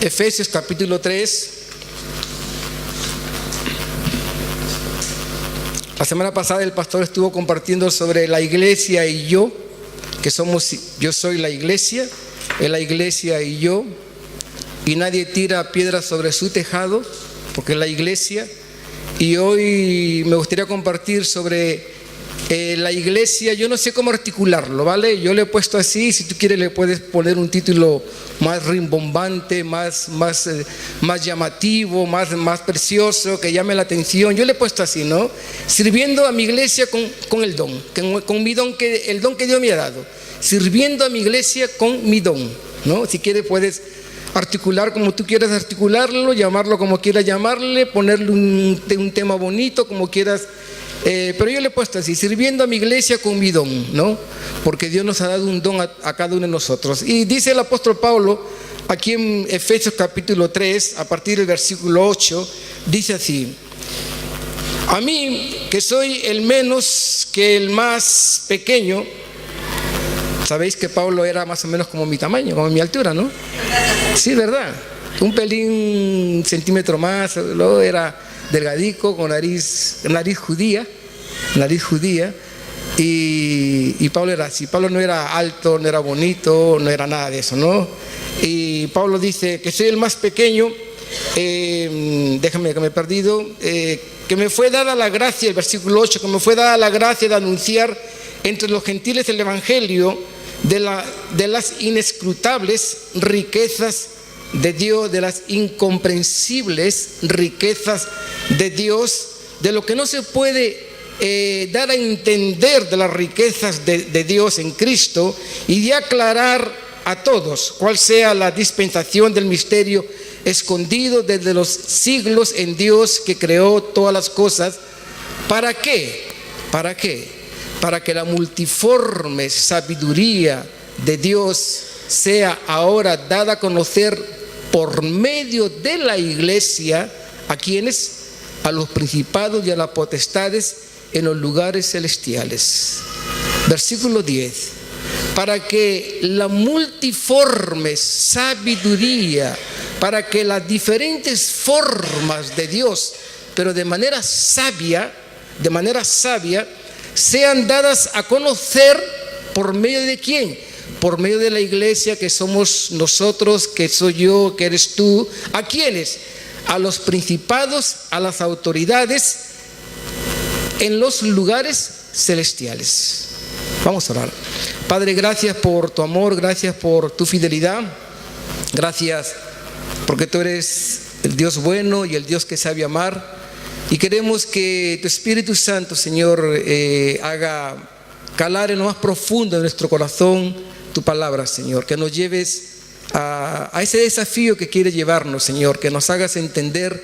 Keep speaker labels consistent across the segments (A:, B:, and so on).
A: Efesios capítulo 3. La semana pasada el pastor estuvo compartiendo sobre la iglesia y yo, yo soy la iglesia, es la iglesia y yo, y nadie tira piedras sobre su tejado, porque es la iglesia. Y hoy me gustaría compartir sobre la iglesia. Yo no sé cómo articularlo, ¿vale? Yo le he puesto así. Si tú quieres le puedes poner un título más rimbombante, más llamativo, más precioso, que llame la atención. Yo le he puesto así, ¿no? Sirviendo a mi iglesia con el don, con mi don, el don que Dios me ha dado. Sirviendo a mi iglesia con mi don, ¿no? Si quieres puedes articular como tú quieras articularlo, llamarlo como quieras llamarle, ponerle un tema bonito como quieras. Pero yo le he puesto así: sirviendo a mi iglesia con mi don, ¿no? Porque Dios nos ha dado un don a cada uno de nosotros. Y dice el apóstol Pablo aquí en Efesios capítulo 3, a partir del versículo 8, dice así: a mí, que soy el menos que el más pequeño. Sabéis que Pablo era más o menos como mi tamaño, como mi altura, ¿no? Sí, ¿verdad? Un pelín, un centímetro más, luego era delgadico, con nariz judía, y Pablo era así. Pablo no era alto, no era bonito, no era nada de eso, ¿no? Y Pablo dice que soy el más pequeño, déjame que me he perdido, que me fue dada la gracia, el versículo 8, que me fue dada la gracia de anunciar entre los gentiles el evangelio de las inescrutables riquezas de Dios, de las incomprensibles riquezas de Dios, de lo que no se puede dar a entender de las riquezas de Dios en Cristo, y de aclarar a todos cuál sea la dispensación del misterio escondido desde los siglos en Dios, que creó todas las cosas. ¿Para qué? ¿Para qué? Para que la multiforme sabiduría de Dios sea ahora dada a conocer por medio de la iglesia. ¿A quiénes? A los principados y a las potestades en los lugares celestiales. Versículo 10. Para que la multiforme sabiduría, para que las diferentes formas de Dios, pero de manera sabia, sean dadas a conocer. ¿Por medio de quién? Por medio de la iglesia, que somos nosotros, que soy yo, que eres tú. ¿A quiénes? A los principados, a las autoridades en los lugares celestiales. Vamos a orar. Padre, gracias por tu amor, gracias por tu fidelidad, gracias porque tú eres el Dios bueno y el Dios que sabe amar. Y queremos que tu Espíritu Santo, Señor, haga calar en lo más profundo de nuestro corazón tu palabra, Señor. Que nos lleves a ese desafío que quieres llevarnos, Señor. Que nos hagas entender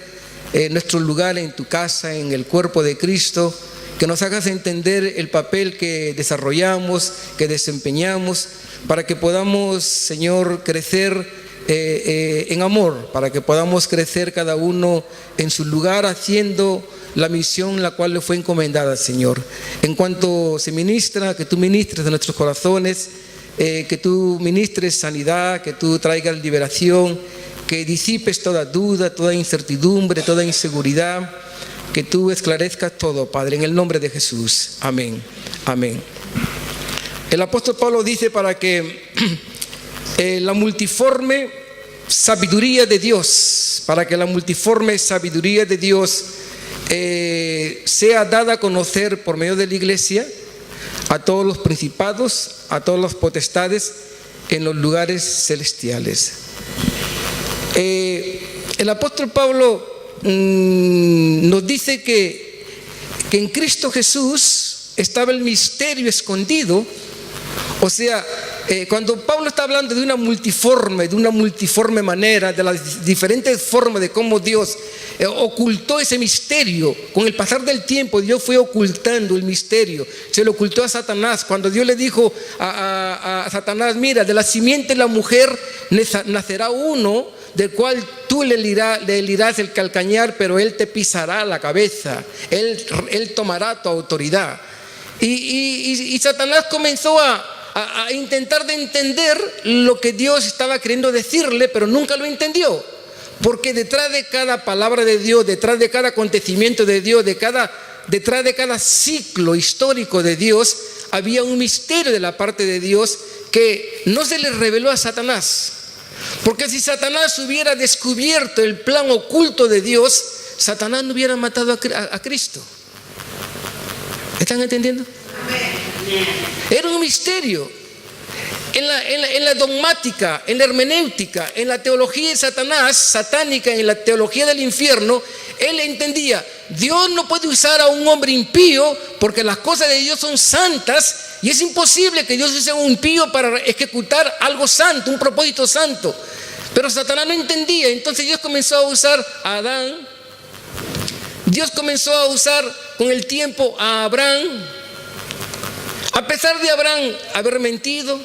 A: nuestro lugar en tu casa, en el cuerpo de Cristo. Que nos hagas entender el papel que desarrollamos, que desempeñamos, para que podamos, Señor, crecer en amor, para que podamos crecer cada uno en su lugar, haciendo la misión la cual le fue encomendada, Señor. En cuanto se ministra, que tú ministres de nuestros corazones, que tú ministres sanidad, que tú traigas liberación, que disipes toda duda, toda incertidumbre, toda inseguridad, que tú esclarezcas todo, Padre, en el nombre de Jesús. Amén. Amén. El apóstol Pablo dice: para que la multiforme sabiduría de Dios, para que la multiforme sabiduría de Dios sea dada a conocer por medio de la iglesia a todos los principados, a todas las potestades en los lugares celestiales. El apóstol Pablo nos dice que en Cristo Jesús estaba el misterio escondido. O sea, cuando Pablo está hablando de una multiforme manera, de las diferentes formas de cómo Dios ocultó ese misterio, con el pasar del tiempo Dios fue ocultando el misterio. Se lo ocultó a Satanás cuando Dios le dijo a Satanás: mira, de la simiente de la mujer nacerá uno, del cual tú le herirás el calcañar, pero él te pisará la cabeza, él tomará tu autoridad. Y Satanás comenzó a a intentar de entender lo que Dios estaba queriendo decirle, pero nunca lo entendió. Porque detrás de cada palabra de Dios, detrás de cada acontecimiento de Dios, detrás de cada ciclo histórico de Dios, había un misterio de la parte de Dios que no se le reveló a Satanás. Porque si Satanás hubiera descubierto el plan oculto de Dios, Satanás no hubiera matado a Cristo. ¿Están entendiendo? Era un misterio. En la dogmática, en la hermenéutica, en la teología de Satanás, satánica, en la teología del infierno, él entendía, Dios no puede usar a un hombre impío porque las cosas de Dios son santas y es imposible que Dios use a un impío para ejecutar algo santo, un propósito santo. Pero Satanás no entendía, entonces Dios comenzó a usar a Adán, Dios comenzó a usar con el tiempo a Abraham. A pesar de Abraham haber mentido,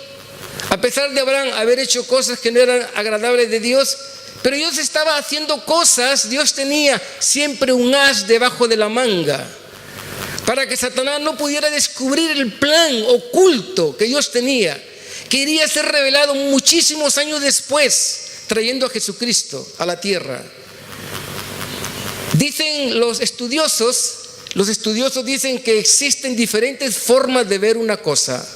A: a pesar de Abraham haber hecho cosas que no eran agradables de Dios, pero Dios estaba haciendo cosas, Dios tenía siempre un as debajo de la manga, para que Satanás no pudiera descubrir el plan oculto que Dios tenía, que iría a ser revelado muchísimos años después, trayendo a Jesucristo a la tierra. Dicen los estudiosos dicen que existen diferentes formas de ver una cosa.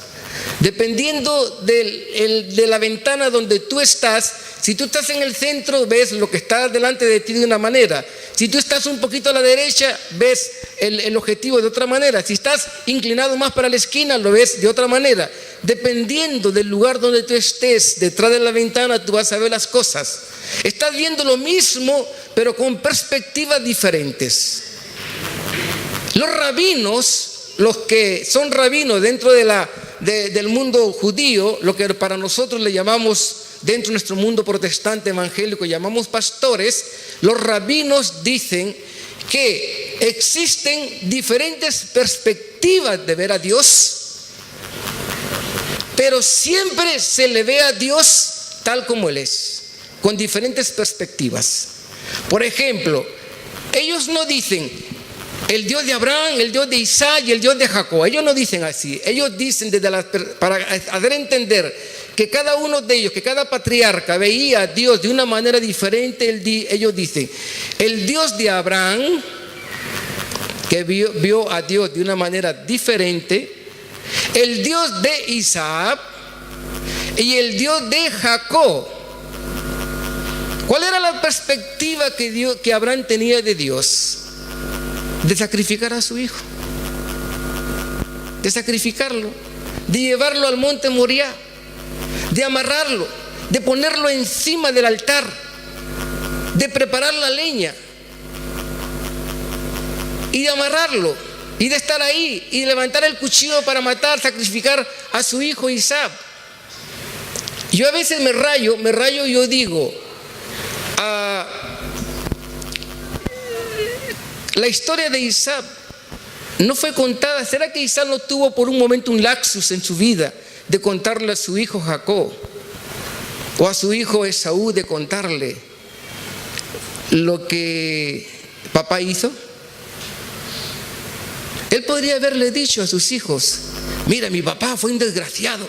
A: Dependiendo de la ventana donde tú estás, si tú estás en el centro, ves lo que está delante de ti de una manera. Si tú estás un poquito a la derecha, ves el objetivo de otra manera. Si estás inclinado más para la esquina, lo ves de otra manera. Dependiendo del lugar donde tú estés, detrás de la ventana, tú vas a ver las cosas. Estás viendo lo mismo, pero con perspectivas diferentes. Los rabinos, los que son rabinos dentro del mundo judío, lo que para nosotros le llamamos, dentro de nuestro mundo protestante evangélico, llamamos pastores, los rabinos dicen que existen diferentes perspectivas de ver a Dios, pero siempre se le ve a Dios tal como Él es, con diferentes perspectivas. Por ejemplo, ellos no dicen el Dios de Abraham, el Dios de Isaac y el Dios de Jacob. Ellos no dicen así. Ellos dicen para hacer entender que cada uno de ellos, que cada patriarca veía a Dios de una manera diferente. Ellos dicen, el Dios de Abraham, que vio a Dios de una manera diferente, el Dios de Isaac y el Dios de Jacob. ¿Cuál era la perspectiva que Abraham tenía de Dios? De sacrificar a su hijo, de sacrificarlo, de llevarlo al monte Moriah, de amarrarlo, de ponerlo encima del altar, de preparar la leña y de amarrarlo y de estar ahí y de levantar el cuchillo para matar, sacrificar a su hijo Isaac. Yo a veces me rayo y yo digo, la historia de Isaac no fue contada. ¿Será que Isaac no tuvo por un momento un lapsus en su vida de contarle a su hijo Jacob o a su hijo Esaú, de contarle lo que papá hizo? Él podría haberle dicho a sus hijos, mira, mi papá fue un desgraciado.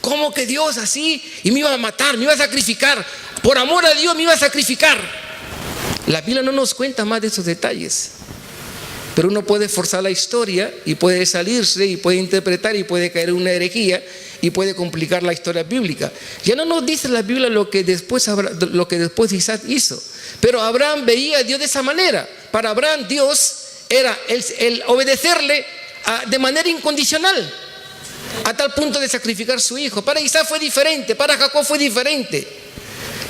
A: ¿Cómo que Dios así? Y me iba a matar, me iba a sacrificar. Por amor a Dios me iba a sacrificar. La Biblia no nos cuenta más de esos detalles. Pero uno puede forzar la historia y puede salirse y puede interpretar y puede caer en una herejía y puede complicar la historia bíblica. Ya no nos dice la Biblia lo que después Isaac hizo. Pero Abraham veía a Dios de esa manera. Para Abraham Dios era el obedecerle de manera incondicional, a tal punto de sacrificar a su hijo. Para Isaac fue diferente, para Jacob fue diferente.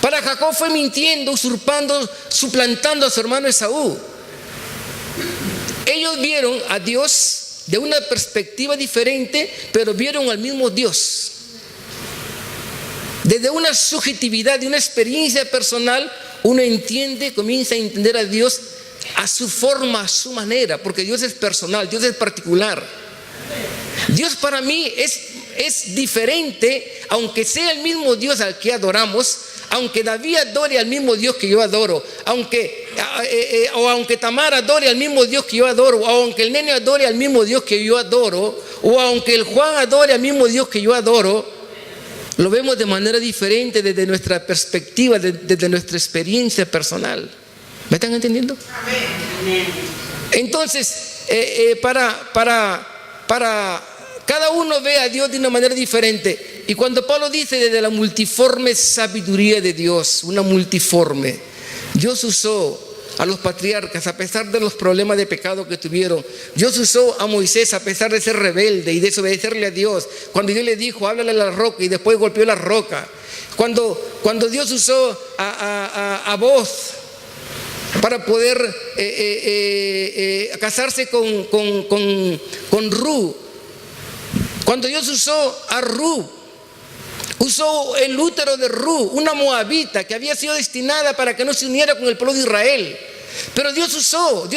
A: Para Jacob fue mintiendo, usurpando, suplantando a su hermano Esaú. Ellos vieron a Dios de una perspectiva diferente, pero vieron al mismo Dios. Desde una subjetividad, de una experiencia personal, uno comienza a entender a Dios a su forma, a su manera, porque Dios es personal, Dios es particular. Dios para mí es diferente, aunque sea el mismo Dios al que adoramos, aunque David adore al mismo Dios que yo adoro, aunque Tamara adore al mismo Dios que yo adoro, o aunque el nene adore al mismo Dios que yo adoro, o aunque el Juan adore al mismo Dios que yo adoro, lo vemos de manera diferente desde nuestra perspectiva, desde nuestra experiencia personal. ¿Me están entendiendo? Amén. Entonces, para cada uno ve a Dios de una manera diferente. Y cuando Pablo dice desde la multiforme sabiduría de Dios, una multiforme, Dios usó a los patriarcas a pesar de los problemas de pecado que tuvieron. Dios usó a Moisés a pesar de ser rebelde y desobedecerle a Dios. Cuando Dios le dijo, háblale a la roca, y después golpeó la roca. Cuando Dios usó a Boz para poder casarse con Ru. Cuando Dios usó a Ru, usó el útero de Ru, una moabita que había sido destinada para que no se uniera con el pueblo de Israel. Pero Dios usó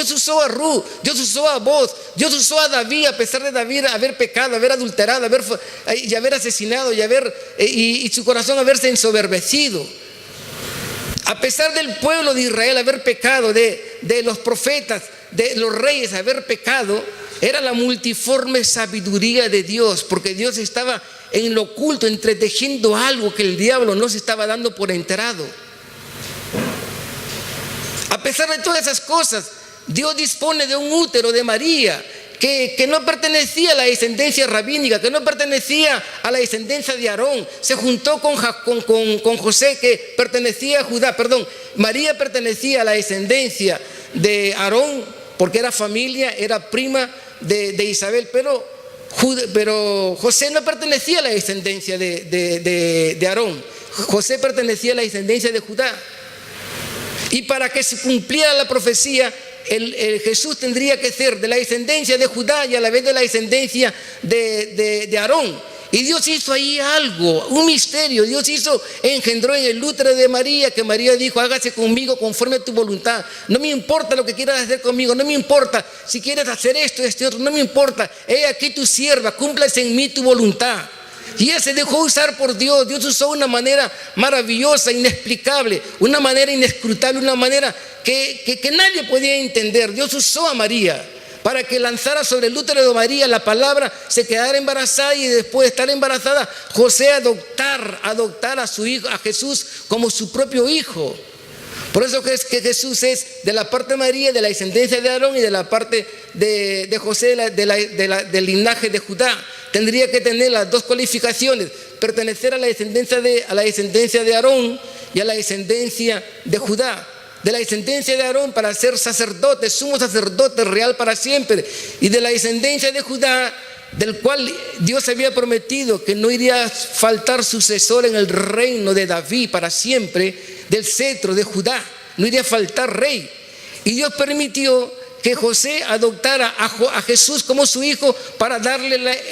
A: a Ru, Dios usó a Boz, Dios usó a David, a pesar de David haber pecado, haber adulterado, haber asesinado y su corazón haberse ensoberbecido. A pesar del pueblo de Israel haber pecado, de los profetas, de los reyes haber pecado, era la multiforme sabiduría de Dios, porque Dios estaba en lo oculto entretejiendo algo que el diablo no se estaba dando por enterado. A pesar de todas esas cosas, Dios dispone de un útero de María que no pertenecía a la descendencia rabínica, que no pertenecía a la descendencia de Aarón. Se juntó con José, que pertenecía a Judá. María pertenecía a la descendencia de Aarón porque era familia, era prima de Isabel, pero José no pertenecía a la descendencia de Aarón. José pertenecía a la descendencia de Judá. Y para que se cumpliera la profecía, Jesús tendría que ser de la descendencia de Judá y a la vez de la descendencia de Aarón. Y Dios hizo ahí algo, un misterio. Dios engendró en el útero de María, que María dijo, hágase conmigo conforme a tu voluntad. No me importa lo que quieras hacer conmigo, no me importa si quieres hacer esto, otro, no me importa. He aquí tu sierva, cúmplase en mí tu voluntad. Y ella se dejó usar por Dios. Dios usó una manera maravillosa, inexplicable, una manera inescrutable, una manera que nadie podía entender. Dios usó a María para que lanzara sobre el útero de María la palabra, se quedara embarazada y después de estar embarazada, José adoptar a su hijo, a Jesús como su propio hijo. Por eso que Jesús es de la parte de María, de la descendencia de Aarón, y de la parte de José, del linaje de Judá. Tendría que tener las dos cualificaciones: pertenecer a la descendencia de Aarón y a la descendencia de Judá. De la descendencia de Aarón para ser sacerdote, sumo sacerdote real para siempre, y de la descendencia de Judá, del cual Dios había prometido que no iría a faltar sucesor en el reino de David para siempre, del cetro de Judá, no iría a faltar rey. Y Dios permitió que José adoptara a Jesús como su hijo para darle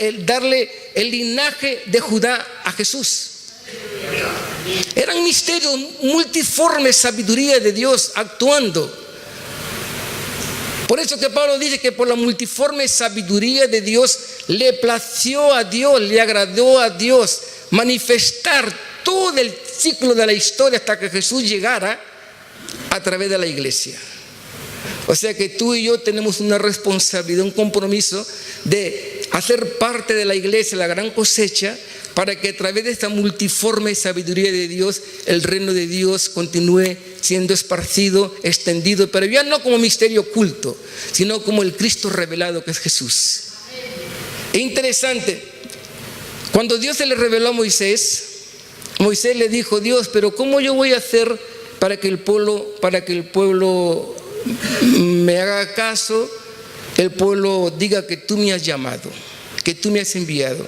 A: el linaje de Judá a Jesús. Eran misterios, multiforme sabiduría de Dios actuando. Por eso que Pablo dice que por la multiforme sabiduría de Dios le plació a Dios, le agradó a Dios manifestar todo el ciclo de la historia hasta que Jesús llegara a través de la iglesia. O sea que tú y yo tenemos una responsabilidad, un compromiso de hacer parte de la iglesia, la gran cosecha, para que a través de esta multiforme sabiduría de Dios, el reino de Dios continúe siendo esparcido, extendido, pero ya no como misterio oculto, sino como el Cristo revelado que es Jesús. Es interesante, cuando Dios se le reveló a Moisés, Moisés le dijo: Dios, pero ¿cómo yo voy a hacer para que el pueblo me haga caso, el pueblo diga que tú me has llamado, que tú me has enviado?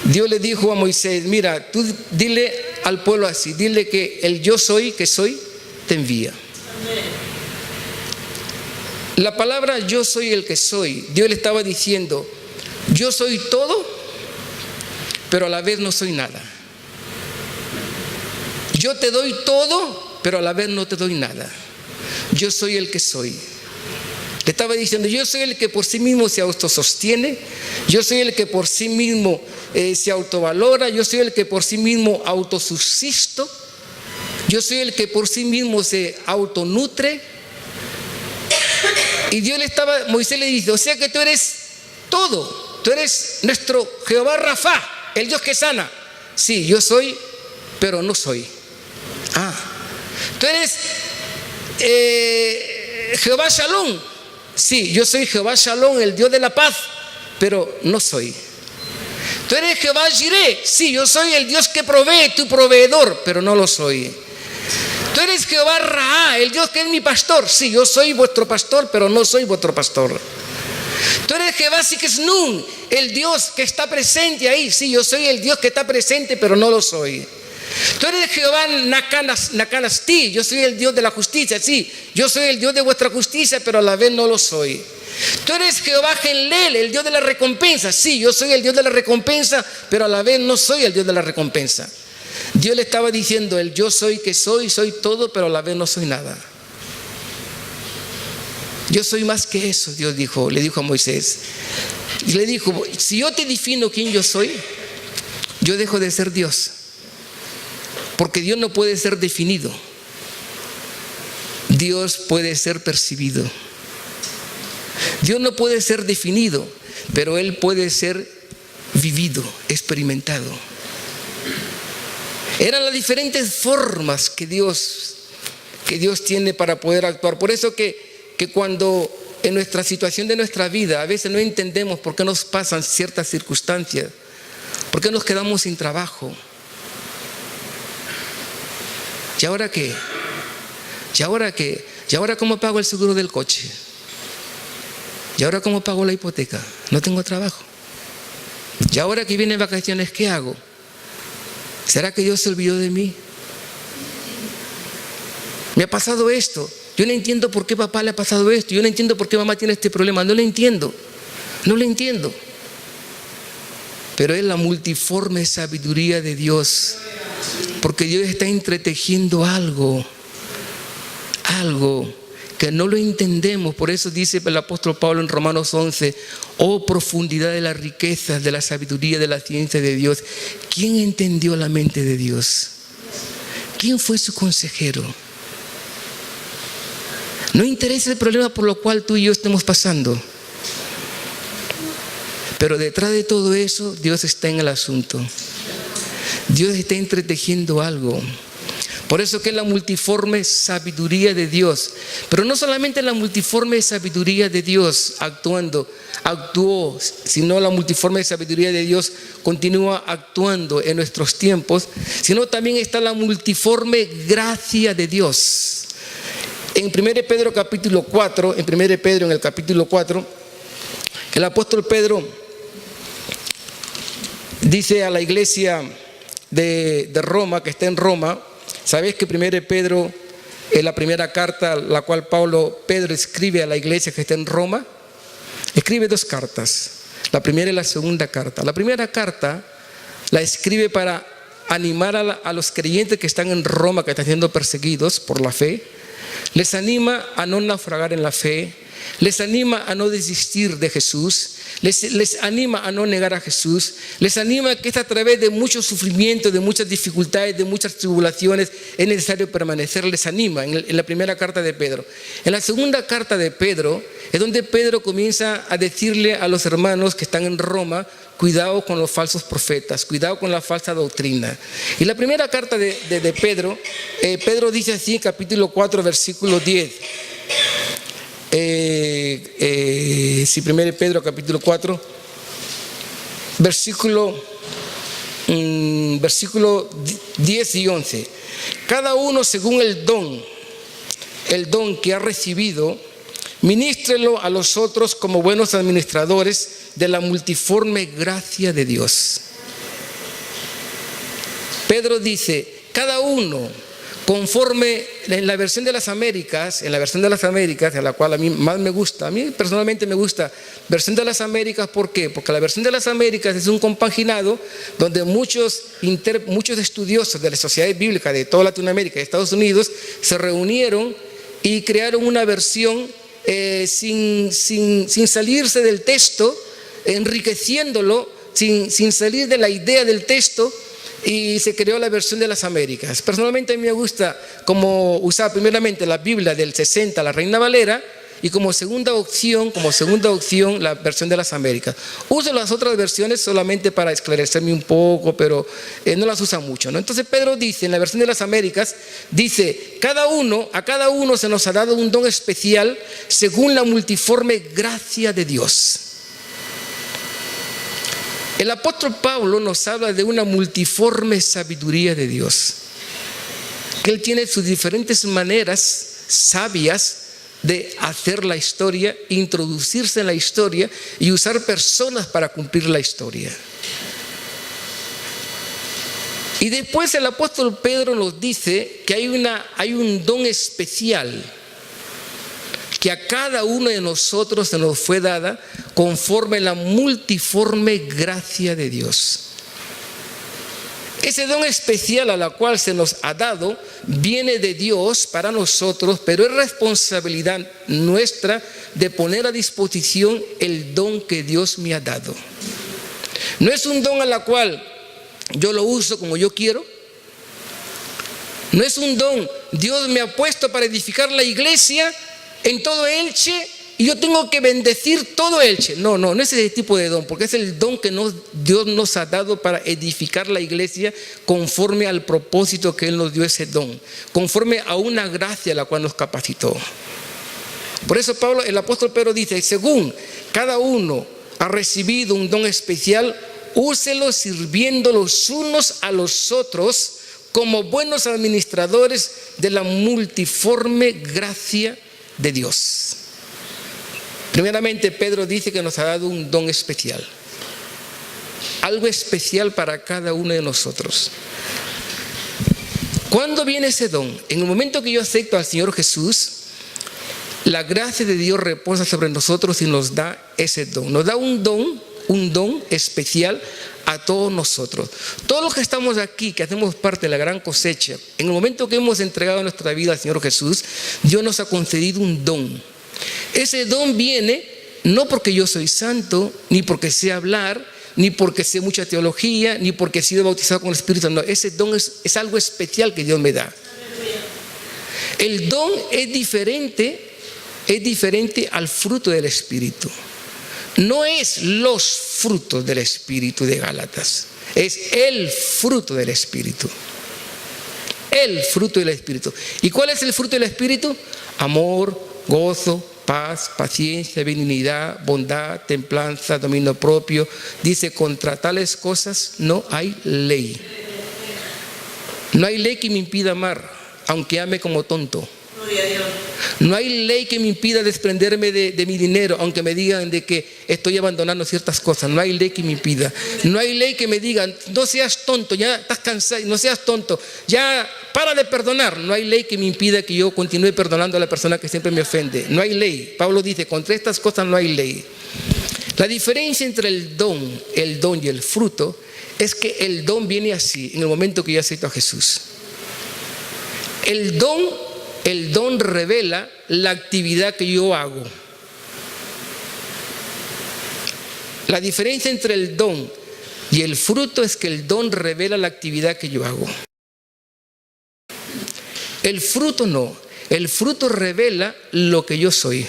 A: Dios le dijo a Moisés: mira, tú dile al pueblo así, dile que el yo soy, que soy, te envía. La palabra yo soy el que soy, Dios le estaba diciendo: yo soy todo, pero a la vez no soy nada. Yo te doy todo, pero a la vez no te doy nada. Yo soy el que soy. Le estaba diciendo: yo soy el que por sí mismo se autosostiene, yo soy el que por sí mismo se autovalora, yo soy el que por sí mismo autosubsisto, yo soy el que por sí mismo se autonutre. Y Moisés le dice: o sea que tú eres todo. tú eres nuestro Jehová Rafa, el Dios que sana. Sí, yo soy, pero no soy. Tú eres Jehová Shalom. Sí, yo soy Jehová Shalom, el Dios de la paz, pero no soy. Tú eres Jehová Jireh. Sí, yo soy el Dios que provee, tu proveedor, pero no lo soy. Tú eres Jehová Raá, el Dios que es mi pastor. Sí, yo soy vuestro pastor, pero no soy vuestro pastor. Tú eres Jehová Sikesnun, el Dios que está presente ahí. Sí, yo soy el Dios que está presente, pero no lo soy. Tú eres Jehová Nakanasti, yo soy el Dios de la justicia. Sí, yo soy el Dios de vuestra justicia, pero a la vez no lo soy. Tú eres Jehová Genlel, el Dios de la recompensa. Sí, yo soy el Dios de la recompensa, pero a la vez no soy el Dios de la recompensa. Dios le estaba diciendo, el yo soy que soy todo, pero a la vez no soy nada. Yo soy más que eso, Dios dijo, le dijo a Moisés. Y le dijo, si yo te defino quién yo soy, yo dejo de ser Dios. Porque Dios no puede ser definido. Dios puede ser percibido. Dios no puede ser definido, pero Él puede ser vivido, experimentado. Eran las diferentes formas que Dios tiene para poder actuar. Por eso que cuando en nuestra situación de nuestra vida a veces no entendemos por qué nos pasan ciertas circunstancias, por qué nos quedamos sin trabajo. ¿Y ahora qué? ¿Y ahora qué? ¿Y ahora cómo pago el seguro del coche? ¿Y ahora cómo pago la hipoteca? No tengo trabajo. ¿Y ahora que vienen vacaciones, qué hago? ¿Será que Dios se olvidó de mí? Me ha pasado esto. Yo no entiendo por qué papá le ha pasado esto. Yo no entiendo por qué mamá tiene este problema. No lo entiendo. No lo entiendo. Pero es la multiforme sabiduría de Dios. Porque Dios está entretejiendo algo que no lo entendemos. Por eso dice el apóstol Pablo en Romanos 11, oh profundidad de las riquezas, de la sabiduría, de la ciencia de Dios. ¿Quién entendió la mente de Dios? ¿Quién fue su consejero? No interesa el problema por lo cual tú y yo estemos pasando. Pero detrás de todo eso, Dios está en el asunto. Dios está entretejiendo algo. Por eso que es la multiforme sabiduría de Dios. Pero no solamente la multiforme sabiduría de Dios actuó, sino la multiforme sabiduría de Dios continúa actuando en nuestros tiempos, sino también está la multiforme gracia de Dios. En 1 Pedro capítulo 4, en el capítulo 4, el apóstol Pedro dice a la iglesia de Roma, que está en Roma. ¿Sabes que 1 Pedro es la primera carta la cual Pedro escribe a la iglesia que está en Roma? Escribe dos cartas, la primera y la segunda carta. La primera carta la escribe para animar a los creyentes que están en Roma, que están siendo perseguidos por la fe. Les anima a no naufragar en la fe, les anima a no desistir de Jesús, les anima a no negar a Jesús, les anima que a través de mucho sufrimiento, de muchas dificultades, de muchas tribulaciones es necesario permanecer. Les anima en la primera carta de Pedro. En la segunda carta de Pedro es donde Pedro comienza a decirle a los hermanos que están en Roma, cuidado con los falsos profetas, cuidado con la falsa doctrina. Y la primera carta de Pedro, Pedro dice así, capítulo 4, versículo 10. Si 1 Pedro capítulo 4, versículo 10 y 11. Cada uno según el don que ha recibido, ministrelo a los otros como buenos administradores de la multiforme gracia de Dios. Pedro dice, cada uno conforme, en la versión de las Américas, en la cual a mí más me gusta, a mí personalmente me gusta versión de las Américas. ¿Por qué? Porque la versión de las Américas es un compaginado donde muchos estudiosos de la sociedad bíblica de toda Latinoamérica y Estados Unidos se reunieron y crearon una versión sin salirse del texto, enriqueciéndolo, sin salir de la idea del texto. Y se creó la versión de las Américas. Personalmente a mí me gusta como usar primeramente la Biblia del 60, la Reina Valera, y como segunda opción la versión de las Américas. Uso las otras versiones solamente para esclarecerme un poco, pero no las usa mucho, ¿no? Entonces Pedro dice, en la versión de las Américas, dice, a cada uno se nos ha dado un don especial según la multiforme gracia de Dios. El apóstol Pablo nos habla de una multiforme sabiduría de Dios, que Él tiene sus diferentes maneras sabias de hacer la historia, introducirse en la historia y usar personas para cumplir la historia. Y después el apóstol Pedro nos dice que hay un don especial que a cada uno de nosotros se nos fue dada conforme a la multiforme gracia de Dios. Ese don especial a la cual se nos ha dado viene de Dios para nosotros, pero es responsabilidad nuestra de poner a disposición el don que Dios me ha dado. No es un don a la cual yo lo uso como yo quiero. No es un don, Dios me ha puesto para edificar la iglesia en todo Elche y yo tengo que bendecir todo Elche. No es ese tipo de don, porque es el don que Dios nos ha dado para edificar la iglesia conforme al propósito que Él nos dio ese don, conforme a una gracia a la cual nos capacitó. Por eso el apóstol Pedro dice, según cada uno ha recibido un don especial, úselo sirviendo los unos a los otros como buenos administradores de la multiforme gracia de Dios. Primeramente, Pedro dice que nos ha dado un don especial, algo especial para cada uno de nosotros. ¿Cuándo viene ese don? En el momento que yo acepto al Señor Jesús, la gracia de Dios reposa sobre nosotros y nos da ese don. Nos da un don especial a todos nosotros. Todos los que estamos aquí, que hacemos parte de la gran cosecha, en el momento que hemos entregado nuestra vida al Señor Jesús, Dios nos ha concedido un don. Ese don viene no porque yo soy santo, ni porque sé hablar, ni porque sé mucha teología, ni porque he sido bautizado con el Espíritu. No, ese don es algo especial que Dios me da. El don es diferente al fruto del Espíritu. No es los frutos del Espíritu de Gálatas, es el fruto del Espíritu. El fruto del Espíritu. ¿Y cuál es el fruto del Espíritu? Amor, gozo, paz, paciencia, benignidad, bondad, templanza, dominio propio. Dice, contra tales cosas no hay ley. No hay ley que me impida amar, aunque ame como tonto. No hay ley que me impida desprenderme de mi dinero, aunque me digan de que estoy abandonando ciertas cosas. No hay ley que me impida. No hay ley que me diga, no seas tonto, ya estás cansado, no seas tonto, ya para de perdonar. No hay ley que me impida que yo continúe perdonando a la persona que siempre me ofende. No hay ley. Pablo dice, contra estas cosas no hay ley. La diferencia entre el don y el fruto es que el don viene así, en el momento que yo acepto a Jesús. El don revela la actividad que yo hago. La diferencia entre el don y el fruto es que el don revela la actividad que yo hago. El fruto no. El fruto revela lo que yo soy.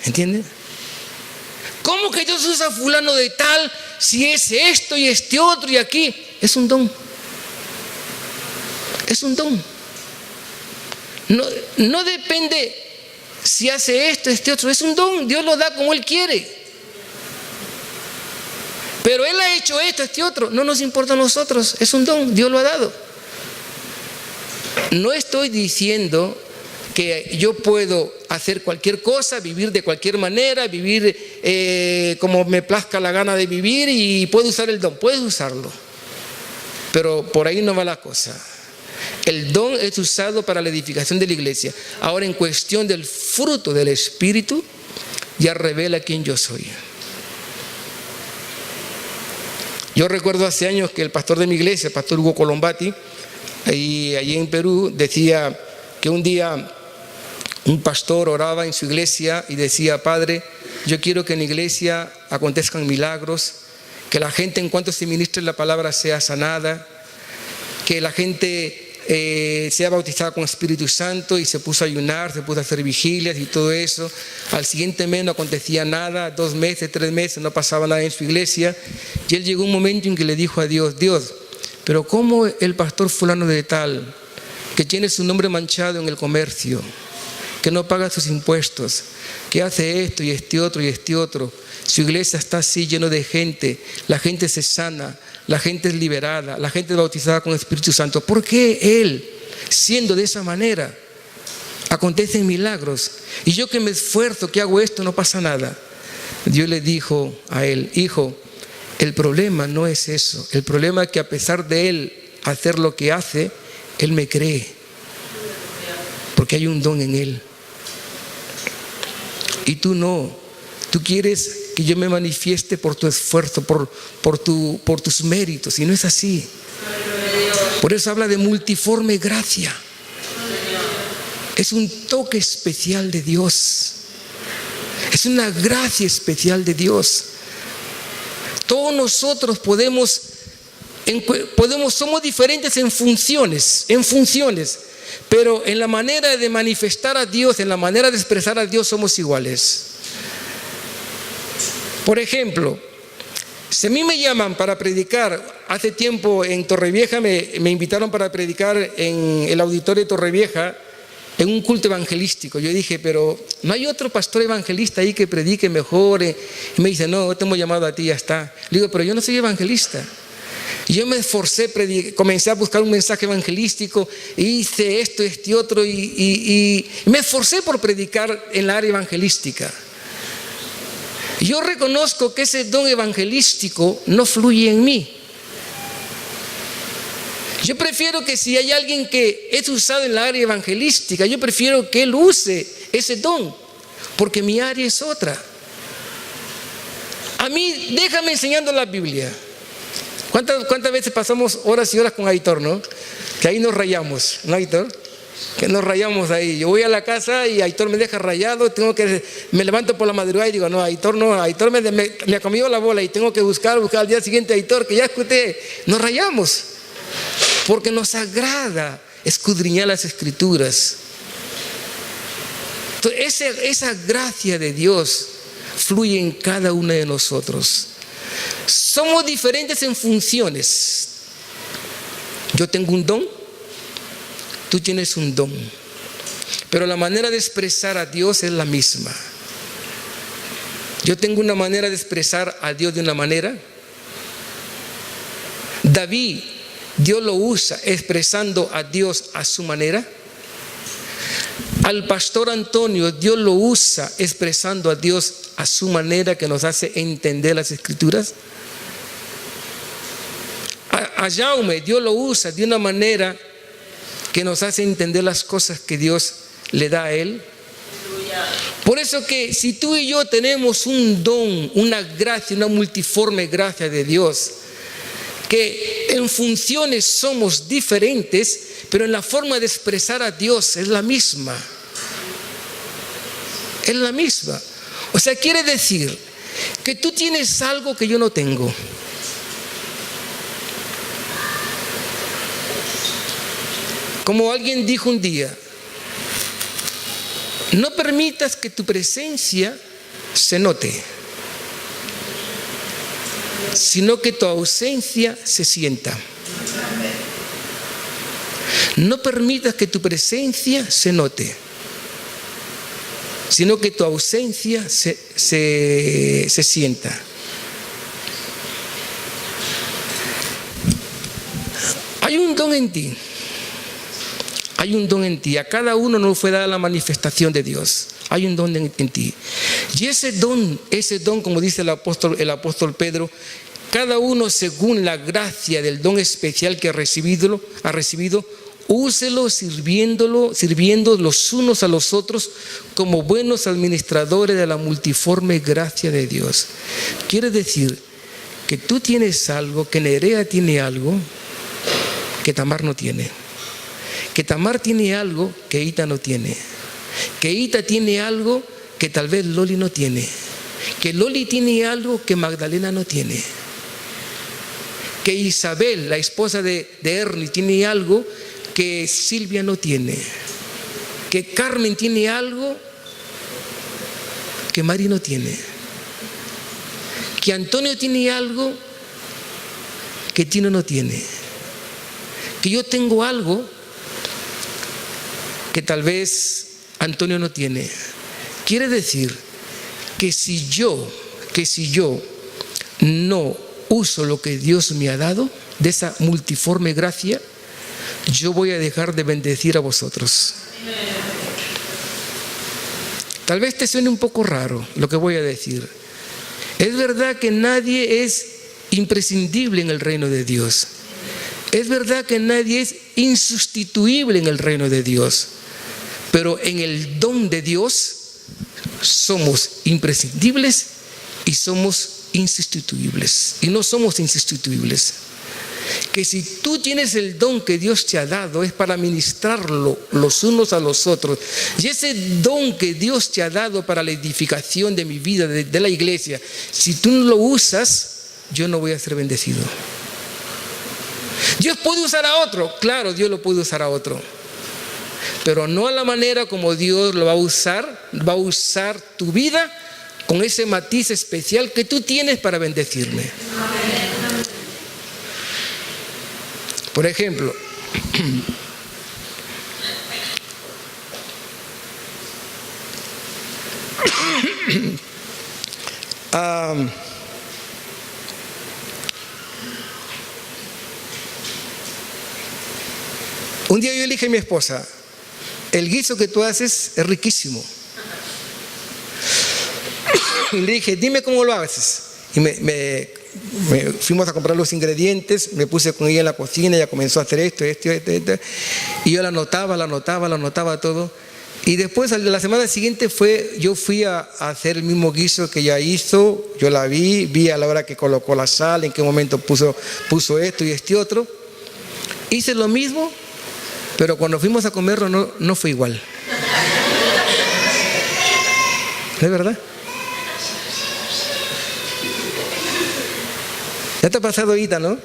A: ¿Entienden? ¿Cómo que Dios usa a fulano de tal si es esto y este otro y aquí? Es un don. Es un don. No depende si hace esto, este otro. Es un don. Dios lo da como Él quiere. Pero Él ha hecho esto, este otro. No nos importa a nosotros. Es un don. Dios lo ha dado. No estoy diciendo que yo puedo hacer cualquier cosa, vivir de cualquier manera, vivir como me plazca la gana de vivir y puedo usar el don. Puedes usarlo. Pero por ahí no va la cosa. El don es usado para la edificación de la iglesia. Ahora, en cuestión del fruto del Espíritu, ya revela quién yo soy. Yo recuerdo hace años que el pastor de mi iglesia, el pastor Hugo Colombati, allí en Perú, decía que un día un pastor oraba en su iglesia y decía: Padre, yo quiero que en la iglesia acontezcan milagros, que la gente en cuanto se ministre la palabra sea sanada, que la gente sea bautizada con Espíritu Santo y se puso a ayunar, se puso a hacer vigilias y todo eso. Al siguiente mes no acontecía nada, 2 meses, 3 meses, no pasaba nada en su iglesia. Y él llegó un momento en que le dijo a Dios: Dios, pero ¿cómo el pastor fulano de tal, que tiene su nombre manchado en el comercio, que no paga sus impuestos, que hace esto y este otro y este otro, su iglesia está así lleno de gente, la gente se sana, la gente es liberada, la gente es bautizada con el Espíritu Santo? ¿Por qué él, siendo de esa manera, acontecen milagros? Y yo que me esfuerzo, que hago esto, no pasa nada. Dios le dijo a él: hijo, el problema no es eso. El problema es que a pesar de él hacer lo que hace, él me cree, porque hay un don en él. Y tú no. Tú quieres que yo me manifieste por tu esfuerzo, por tus méritos, y no es así. Por eso habla de multiforme gracia. Es un toque especial de Dios. Es una gracia especial de Dios. Todos nosotros somos diferentes en funciones, pero en la manera de manifestar a Dios, en la manera de expresar a Dios, somos iguales. Por ejemplo, si a mí me llaman para predicar, hace tiempo en Torrevieja me invitaron para predicar en el auditorio de Torrevieja, en un culto evangelístico. Yo dije: pero ¿no hay otro pastor evangelista ahí que predique mejor? Y me dice: no, te hemos llamado a ti, ya está. Le digo: pero yo no soy evangelista. Y yo me esforcé, comencé a buscar un mensaje evangelístico, hice esto, este otro, y me esforcé por predicar en la área evangelística. Yo reconozco que ese don evangelístico no fluye en mí. Yo prefiero que si hay alguien que es usado en la área evangelística, yo prefiero que él use ese don, porque mi área es otra. A mí, déjame enseñando la Biblia. ¿Cuántas veces pasamos horas y horas con Aitor, no? Que ahí nos rayamos, ¿no, Aitor? Que nos rayamos ahí. Yo voy a la casa y Aitor me deja rayado, me levanto por la madrugada y digo: no, Aitor me ha comido la bola, y tengo que buscar al día siguiente a Aitor, que ya escuché. Nos rayamos, porque nos agrada escudriñar las Escrituras. Entonces, esa gracia de Dios fluye en cada uno de nosotros. Somos diferentes en funciones. Yo tengo un don, tú tienes un don, pero la manera de expresar a Dios es la misma. Yo tengo una manera de expresar a Dios de una manera. David, Dios lo usa expresando a Dios a su manera. Al pastor Antonio, Dios lo usa expresando a Dios a su manera, que nos hace entender las Escrituras. A Jaume, Dios lo usa de una manera que nos hace entender las cosas que Dios le da a él. Por eso que si tú y yo tenemos un don, una gracia, una multiforme gracia de Dios, que en funciones somos diferentes, pero en la forma de expresar a Dios es la misma. Es la misma. O sea, quiere decir que tú tienes algo que yo no tengo. Como alguien dijo un día: no permitas que tu presencia se note, sino que tu ausencia se sienta. No permitas que tu presencia se note, sino que tu ausencia se sienta. Hay un don en ti. Hay un don en ti. A cada uno nos fue dada la manifestación de Dios. Hay un don en ti. Y ese don, como dice el apóstol Pedro, cada uno según la gracia del don especial que ha recibido, úselo sirviendo los unos a los otros como buenos administradores de la multiforme gracia de Dios. Quiere decir que tú tienes algo, que Nerea tiene algo que Tamar no tiene, que Tamar tiene algo que Ita no tiene, que Ita tiene algo que tal vez Loli no tiene, que Loli tiene algo que Magdalena no tiene, que Isabel, la esposa de Ernie, tiene algo que Silvia no tiene, que Carmen tiene algo que Mari no tiene, que Antonio tiene algo que Tino no tiene, que yo tengo algo que tal vez Antonio no tiene. Quiere decir que si yo no uso lo que Dios me ha dado, de esa multiforme gracia, yo voy a dejar de bendecir a vosotros. Tal vez te suene un poco raro lo que voy a decir. Es verdad que nadie es imprescindible en el reino de Dios. Es verdad que nadie es insustituible en el reino de Dios. Pero en el don de Dios somos imprescindibles y somos insustituibles. Y no somos insustituibles. Que si tú tienes el don que Dios te ha dado, es para ministrarlo los unos a los otros. Y ese don que Dios te ha dado para la edificación de mi vida, de la iglesia, si tú no lo usas, yo no voy a ser bendecido. Dios puede usar a otro, claro, Dios lo puede usar a otro, pero no a la manera como Dios lo va a usar. Va a usar tu vida con ese matiz especial que tú tienes para bendecirme. Por ejemplo, un día yo le dije a mi esposa: el guiso que tú haces es riquísimo. Y le dije: dime cómo lo haces. Y fuimos a comprar los ingredientes, me puse con ella en la cocina, ella comenzó a hacer esto, y yo la anotaba todo. Y después, la semana siguiente, yo fui a hacer el mismo guiso que ella hizo. Yo la vi a la hora que colocó la sal, en qué momento puso esto y este otro. Hice lo mismo, pero cuando fuimos a comerlo no fue igual. ¿No es verdad? Ya te ha pasado, Ita, ¿no?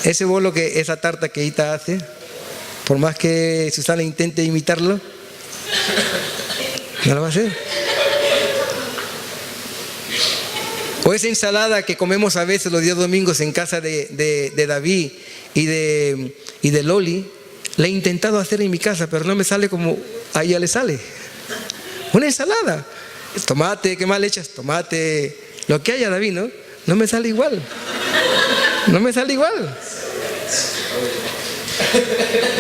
A: Ese bolo, esa tarta que Ita hace, por más que Susana intente imitarlo, no lo va a hacer. O esa ensalada que comemos a veces los días domingos en casa de David y de Loli, la he intentado hacer en mi casa, pero no me sale como a ella le sale. Una ensalada, tomate, ¿qué más le echas? Tomate, lo que haya, David, ¿no? No me sale igual.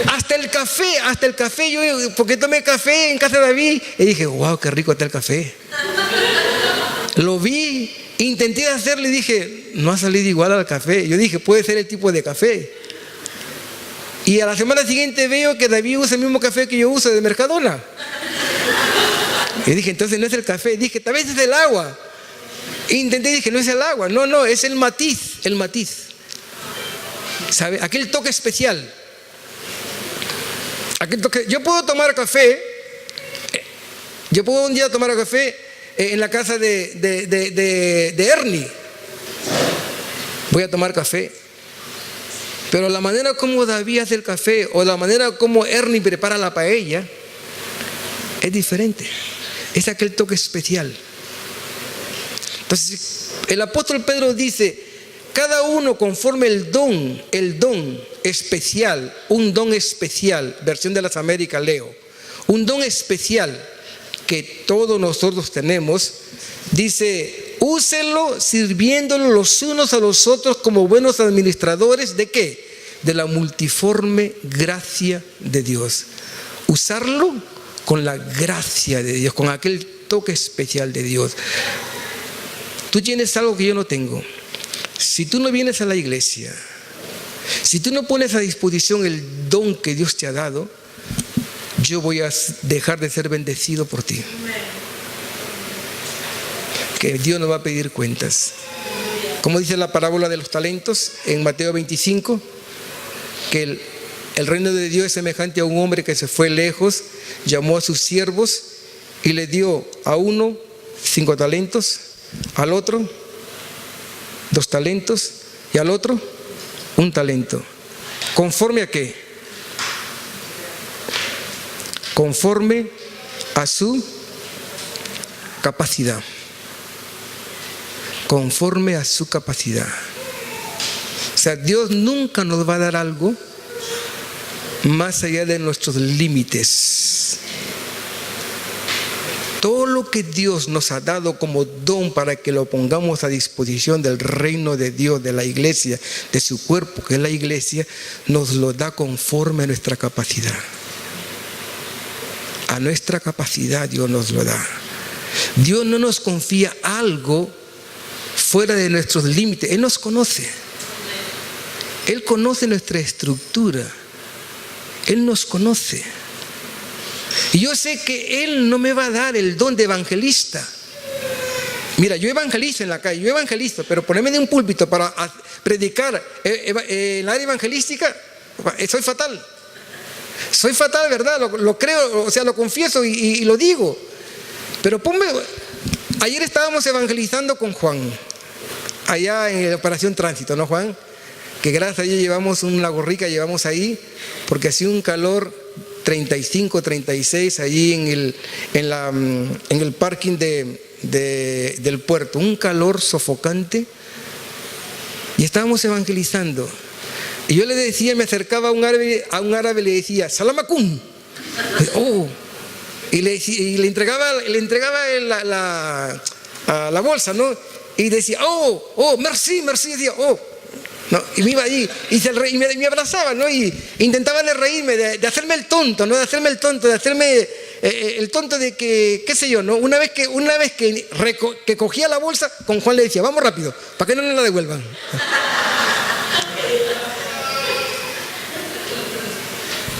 A: Hasta el café, yo porque tomé café en casa de David y dije: wow, qué rico está el café. Lo vi, intenté hacerlo y dije: no ha salido igual al café. Yo dije: puede ser el tipo de café. Y a la semana siguiente veo que David usa el mismo café que yo uso de Mercadona. Y dije: entonces no es el café. Dije: tal vez es el agua. Intenté y dije: no es el agua, no, es el matiz. ¿Sabe? Aquel toque especial. Yo puedo tomar café. Yo puedo un día tomar café en la casa de Ernie. Voy a tomar café. Pero la manera como David hace el café o la manera como Ernie prepara la paella es diferente. Es aquel toque especial. Entonces, el apóstol Pedro dice: cada uno conforme el don especial, un don especial, versión de las Américas leo, un don especial que todos nosotros tenemos, dice: úselo sirviéndolo los unos a los otros como buenos administradores ¿de qué? De la multiforme gracia de Dios. Usarlo con la gracia de Dios, con aquel toque especial de Dios. Tú tienes algo que yo no tengo. Si tú no vienes a la iglesia, si tú no pones a disposición el don que Dios te ha dado, yo voy a dejar de ser bendecido por ti. Que Dios nos va a pedir cuentas. Como dice la parábola de los talentos en Mateo 25, que el reino de Dios es semejante a un hombre que se fue lejos, llamó a sus siervos y le dio a uno 5 talentos, al otro 2 talentos y al otro 1 talento. ¿Conforme a qué? conforme a su capacidad. Conforme a su capacidad. O sea, Dios nunca nos va a dar algo más allá de nuestros límites. Todo lo que Dios nos ha dado como don para que lo pongamos a disposición del reino de Dios, de la iglesia, de su cuerpo, que es la iglesia, nos lo da conforme a nuestra capacidad. A nuestra capacidad Dios nos lo da. Dios no nos confía algo fuera de nuestros límites. Él nos conoce. Él conoce nuestra estructura. Él nos conoce. Y yo sé que Él no me va a dar el don de evangelista. Mira, yo evangelizo en la calle, yo evangelizo, pero ponerme en un púlpito para predicar en la área evangelística, soy fatal. Soy fatal, ¿verdad? Lo creo, o sea, lo confieso y lo digo. Pero ayer estábamos evangelizando con Juan, allá en la Operación Tránsito, ¿no, Juan? Que gracias a Dios llevamos una gorrica, llevamos ahí, porque hacía un calor 35, 36 allí en el parking del puerto, un calor sofocante, y estábamos evangelizando. Y yo le decía, me acercaba a un árabe le decía, Salam akum. Y le entregaba la bolsa, ¿no? Y decía, merci, decía, ¿no? Y me iba allí y me abrazaba, ¿no? Y intentaba de reírme, de hacerme el tonto, ¿no? De hacerme el tonto de que, qué sé yo, ¿no? Una vez que cogía la bolsa, con Juan le decía, vamos rápido, para que no nos la devuelvan.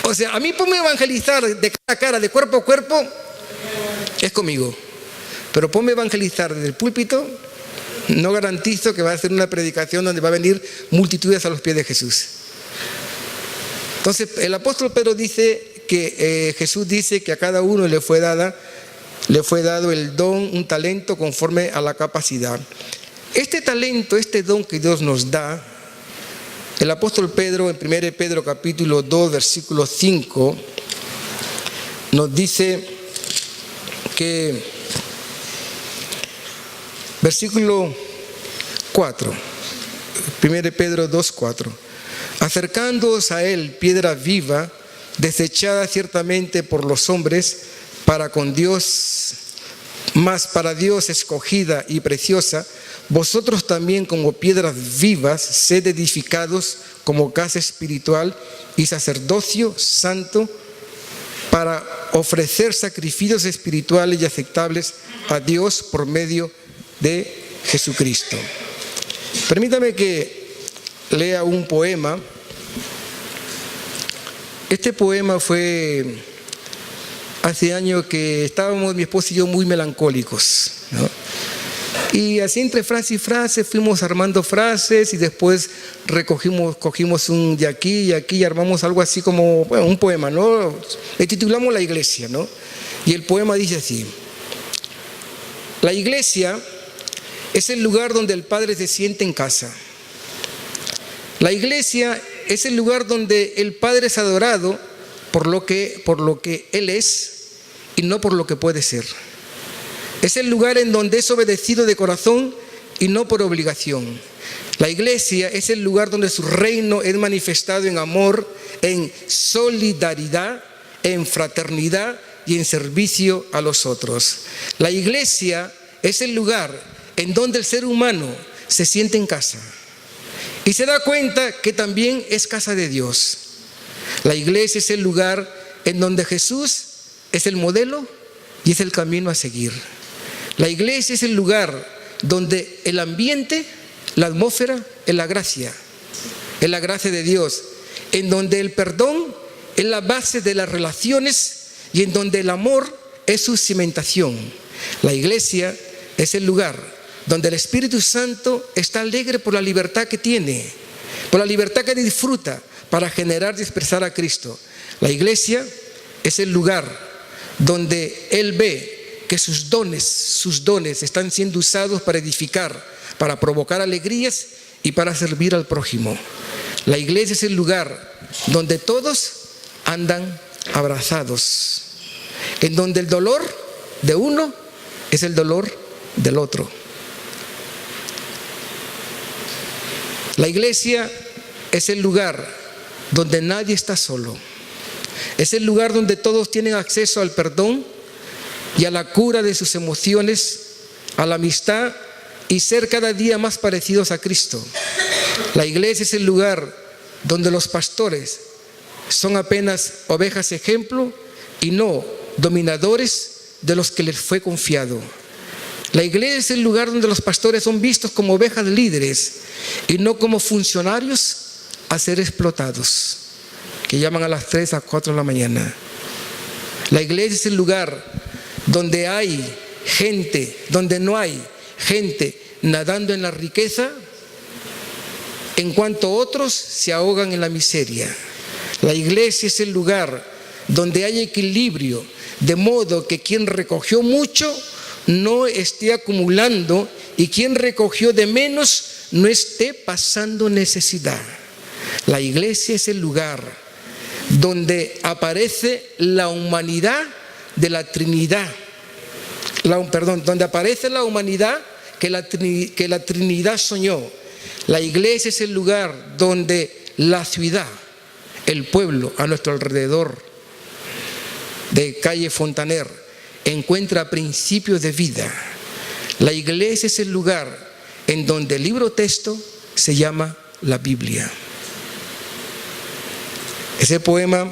A: O sea, a mí ponme a evangelizar de cara a cara, de cuerpo a cuerpo, es conmigo. Pero ponme a evangelizar desde el púlpito, no garantizo que va a ser una predicación donde va a venir multitudes a los pies de Jesús. Entonces, el apóstol Pedro dice que Jesús dice que a cada uno le fue dado el don, un talento conforme a la capacidad. Este talento, este don que Dios nos da, el apóstol Pedro, en 1 Pedro capítulo 2, versículo 5, nos dice que, versículo 4, 1 Pedro 2, 4, acercándoos a él, piedra viva, desechada ciertamente por los hombres, para con Dios, mas para Dios escogida y preciosa, vosotros también como piedras vivas, sed edificados como casa espiritual y sacerdocio santo, para ofrecer sacrificios espirituales y aceptables a Dios por medio de Jesucristo. Permítame que lea un poema. Este poema fue hace años que estábamos mi esposa y yo muy melancólicos, ¿no? Y así entre frase y frase fuimos armando frases y después cogimos un de aquí y aquí y armamos algo así como, bueno, un poema, ¿no? Le titulamos La Iglesia, ¿no? Y el poema dice así: la iglesia es el lugar donde el Padre se siente en casa. La iglesia es el lugar donde el Padre es adorado por lo que Él es y no por lo que puede ser. Es el lugar en donde es obedecido de corazón y no por obligación. La iglesia es el lugar donde su reino es manifestado en amor, en solidaridad, en fraternidad y en servicio a los otros. La iglesia es el lugar en donde el ser humano se siente en casa y se da cuenta que también es casa de Dios. La iglesia es el lugar en donde Jesús es el modelo y es el camino a seguir. La iglesia es el lugar donde el ambiente, la atmósfera es la gracia de Dios, en donde el perdón es la base de las relaciones y en donde el amor es su cimentación. La iglesia es el lugar donde el Espíritu Santo está alegre por la libertad que tiene, por la libertad que disfruta para generar y expresar a Cristo. La iglesia es el lugar donde Él ve que sus dones están siendo usados para edificar, para provocar alegrías y para servir al prójimo. La iglesia es el lugar donde todos andan abrazados, en donde el dolor de uno es el dolor del otro. La iglesia es el lugar donde nadie está solo. Es el lugar donde todos tienen acceso al perdón y a la cura de sus emociones, a la amistad y ser cada día más parecidos a Cristo. La iglesia es el lugar donde los pastores son apenas ovejas ejemplo y no dominadores de los que les fue confiado. La iglesia es el lugar donde los pastores son vistos como ovejas líderes y no como funcionarios a ser explotados, que llaman a las 3 a 4 de la mañana. La iglesia es el lugar donde hay gente, donde no hay gente nadando en la riqueza, en cuanto otros se ahogan en la miseria. La iglesia es el lugar donde hay equilibrio, de modo que quien recogió mucho no esté acumulando y quien recogió de menos no esté pasando necesidad. La iglesia es el lugar donde aparece la humanidad de la Trinidad. Donde aparece la humanidad que la Trinidad soñó. La iglesia es el lugar donde la ciudad, el pueblo a nuestro alrededor de calle Fontaner encuentra principios de vida. La iglesia es el lugar en donde el libro texto se llama la Biblia. Ese poema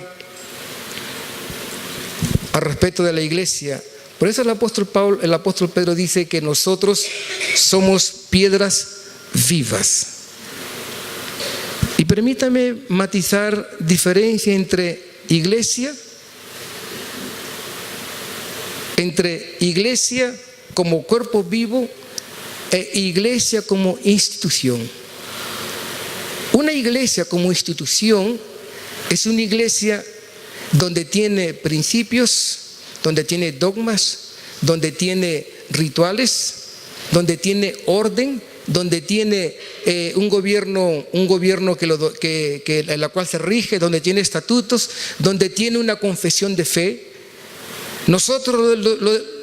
A: al respecto de la iglesia, por eso el apóstol Pedro dice que nosotros somos piedras vivas. Y permítame matizar diferencia entre iglesia como cuerpo vivo e iglesia como institución. Una iglesia como institución es una iglesia donde tiene principios, donde tiene dogmas, donde tiene rituales, donde tiene orden, donde tiene un gobierno en la cual se rige, donde tiene estatutos, donde tiene una confesión de fe. Nosotros,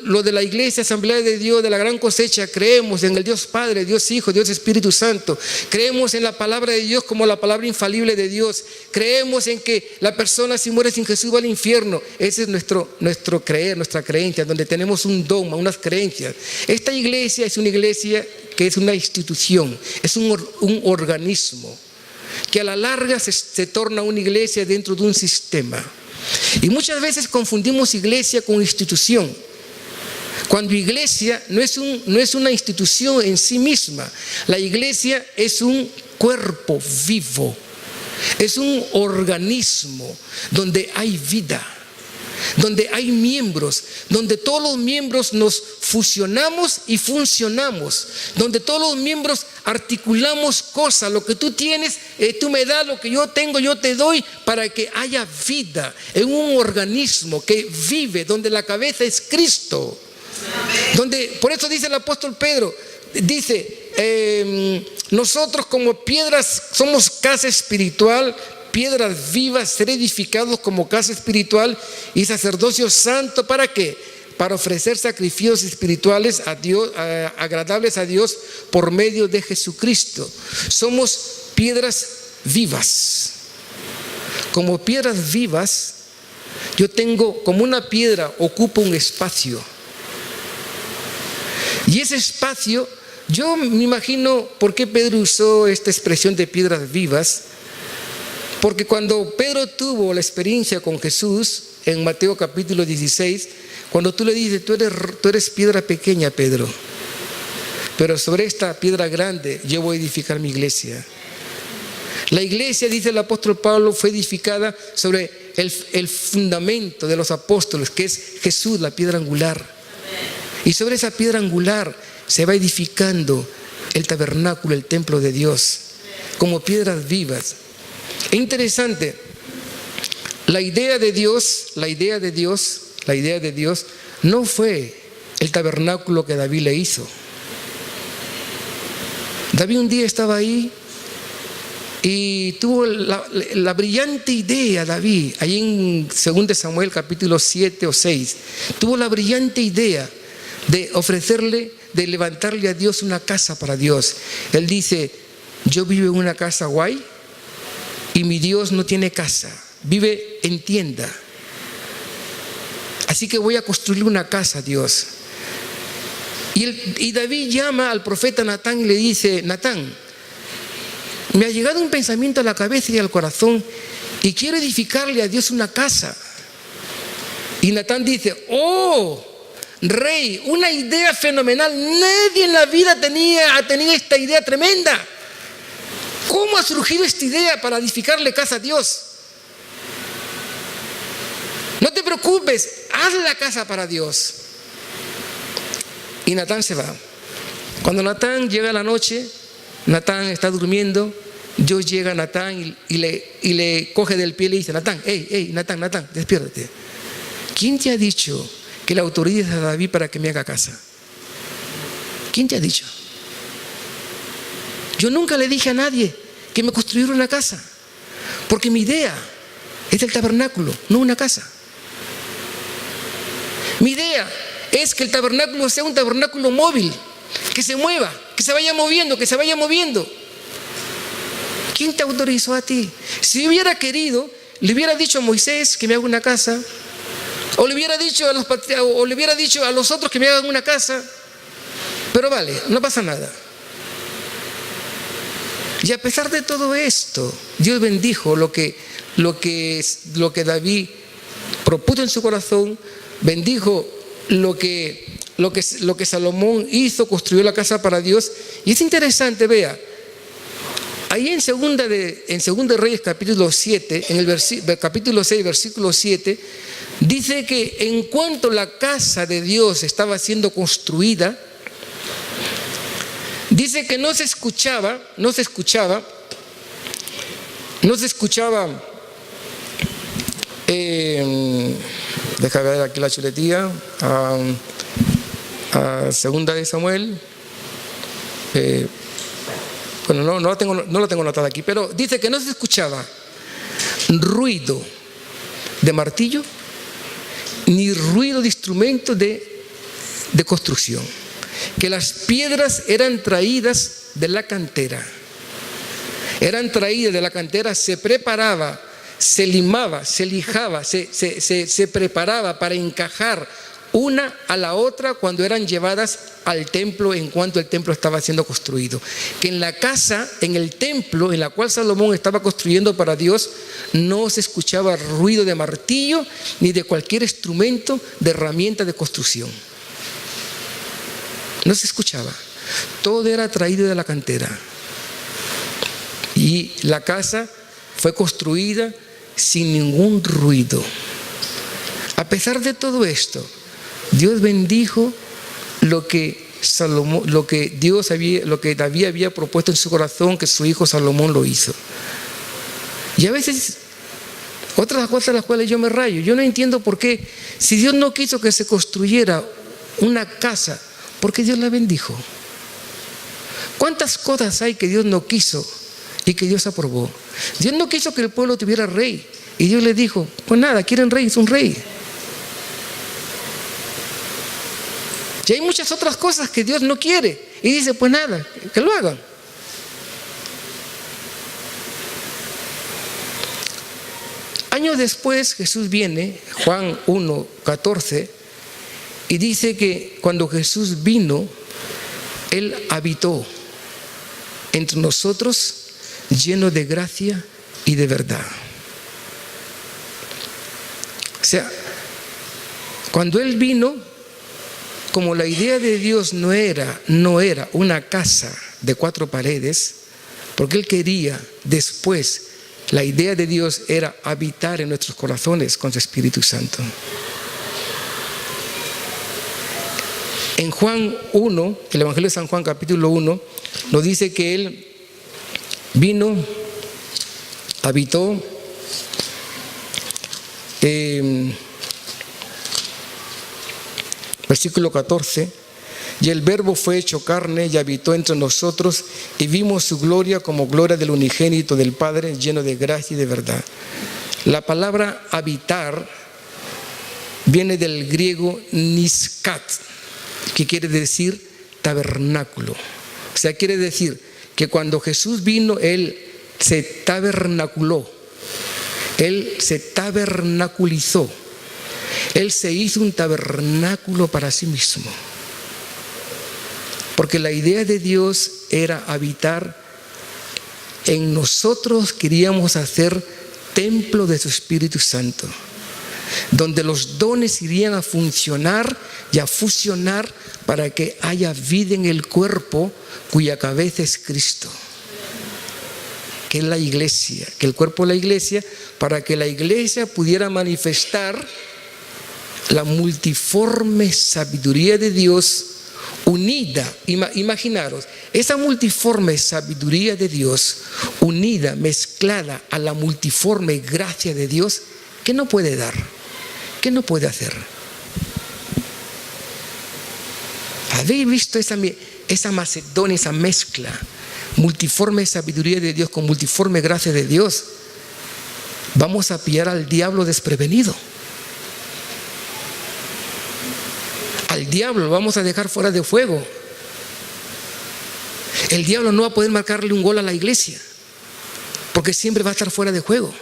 A: lo de la Iglesia Asamblea de Dios, de la Gran Cosecha, creemos en el Dios Padre, Dios Hijo, Dios Espíritu Santo. Creemos en la palabra de Dios como la palabra infalible de Dios. Creemos en que la persona, si muere sin Jesús, va al infierno. Ese es nuestro creer, nuestra creencia, donde tenemos un dogma, unas creencias. Esta iglesia es una iglesia que es una institución, es un organismo que a la larga se torna una iglesia dentro de un sistema. Y muchas veces confundimos iglesia con institución, cuando iglesia no es una institución en sí misma. La iglesia es un cuerpo vivo, es un organismo donde hay vida, donde hay miembros, donde todos los miembros nos fusionamos y funcionamos, donde todos los miembros articulamos cosas. Lo que tú tienes, tú me das, lo que yo tengo, yo te doy, para que haya vida en un organismo que vive, donde la cabeza es Cristo. Por eso dice el apóstol Pedro, dice, nosotros como piedras somos casa espiritual, piedras vivas, ser edificados como casa espiritual y sacerdocio santo. ¿Para qué? Para ofrecer sacrificios espirituales a Dios, agradables a Dios por medio de Jesucristo. Somos piedras vivas. Como piedras vivas, yo tengo, como una piedra ocupa un espacio. Y ese espacio, yo me imagino por qué Pedro usó esta expresión de piedras vivas. Porque cuando Pedro tuvo la experiencia con Jesús, en Mateo capítulo 16, cuando tú le dices, tú eres piedra pequeña, Pedro, pero sobre esta piedra grande yo voy a edificar mi iglesia. La iglesia, dice el apóstol Pablo, fue edificada sobre el fundamento de los apóstoles, que es Jesús, la piedra angular. Y sobre esa piedra angular se va edificando el tabernáculo, el templo de Dios, como piedras vivas. Es interesante, la idea de Dios no fue el tabernáculo que David le hizo. David un día estaba ahí Y tuvo la brillante idea, David, ahí en 2 Samuel capítulo 7 o 6, tuvo la brillante idea de ofrecerle, de levantarle a Dios una casa para Dios. Él dice: yo vivo en una casa guay y mi Dios no tiene casa, vive en tienda. Así que voy a construir una casa a Dios. Y David llama al profeta Natán y le dice: Natán, me ha llegado un pensamiento a la cabeza y al corazón y quiero edificarle a Dios una casa. Y Natán dice: oh, rey, una idea fenomenal. Nadie en la vida ha tenido esta idea tremenda. ¿Cómo ha surgido esta idea para edificarle casa a Dios? No te preocupes, haz la casa para Dios. Y Natán se va. Cuando Natán llega a la noche, Natán está durmiendo. Dios llega a Natán y le coge del pie y le dice: Natán, Natán, despiértate. ¿Quién te ha dicho que la autorices a David para que me haga casa? ¿Quién te ha dicho? Yo nunca le dije a nadie que me construyera una casa, porque mi idea es el tabernáculo, no una casa. Mi idea es que el tabernáculo sea un tabernáculo móvil, que se mueva, que se vaya moviendo, que se vaya moviendo. ¿Quién te autorizó a ti? Si hubiera querido, le hubiera dicho a Moisés que me haga una casa, o le hubiera dicho a los otros que me hagan una casa. Pero vale, no pasa nada. Y a pesar de todo esto, Dios bendijo lo que David propuso en su corazón, bendijo lo que Salomón hizo, construyó la casa para Dios. Y es interesante, vea, ahí en Segunda de Reyes capítulo 7, en el capítulo 6, versículo 7, dice que en cuanto la casa de Dios estaba siendo construida, dice que no se escuchaba, déjame ver aquí la chuletilla, a Segunda de Samuel, bueno, no la tengo anotada aquí, pero dice que no se escuchaba ruido de martillo ni ruido de instrumentos de construcción, que las piedras eran traídas de la cantera, se preparaba, se limaba, se lijaba, se preparaba para encajar una a la otra cuando eran llevadas al templo, en cuanto el templo estaba siendo construido. Que en la casa, en el templo en la cual Salomón estaba construyendo para Dios, no se escuchaba ruido de martillo ni de cualquier instrumento de herramienta de construcción. No se escuchaba. Todo era traído de la cantera. Y la casa fue construida sin ningún ruido. A pesar de todo esto, Dios bendijo lo que David había propuesto en su corazón, que su hijo Salomón lo hizo. Y a veces, otras cosas a las cuales yo me rayo, yo no entiendo por qué, si Dios no quiso que se construyera una casa, ¿por qué Dios la bendijo? ¿Cuántas cosas hay que Dios no quiso y que Dios aprobó? Dios no quiso que el pueblo tuviera rey, y Dios le dijo: pues nada, quieren rey, es un rey. Y hay muchas otras cosas que Dios no quiere, y dice: pues nada, que lo hagan. Años después Jesús viene, Juan 1:14, y dice que cuando Jesús vino, Él habitó entre nosotros, lleno de gracia y de verdad. O sea, cuando Él vino, como la idea de Dios no era una casa de 4 paredes, porque Él quería después, la idea de Dios era habitar en nuestros corazones con su Espíritu Santo. En Juan 1, el Evangelio de San Juan capítulo 1, nos dice que Él vino, habitó, versículo 14, Y el Verbo fue hecho carne y habitó entre nosotros, y vimos su gloria como gloria del unigénito del Padre, lleno de gracia y de verdad. La palabra habitar viene del griego niskat, que quiere decir tabernáculo. O sea, quiere decir que cuando Jesús vino, Él se tabernaculó, Él se tabernaculizó, Él se hizo un tabernáculo para sí mismo. Porque la idea de Dios era habitar en nosotros. Queríamos hacer templo de su Espíritu Santo, donde los dones irían a funcionar y a fusionar para que haya vida en el cuerpo cuya cabeza es Cristo, que es la iglesia, que el cuerpo es la iglesia, para que la iglesia pudiera manifestar la multiforme sabiduría de Dios unida. Imaginaros, esa multiforme sabiduría de Dios unida, mezclada a la multiforme gracia de Dios, ¿qué no puede dar? ¿Qué no puede hacer? ¿Habéis visto esa Macedonia, esa mezcla? Multiforme sabiduría de Dios con multiforme gracia de Dios. Vamos a pillar al diablo desprevenido. Al diablo lo vamos a dejar fuera de juego. El diablo no va a poder marcarle un gol a la iglesia, porque siempre va a estar fuera de juego.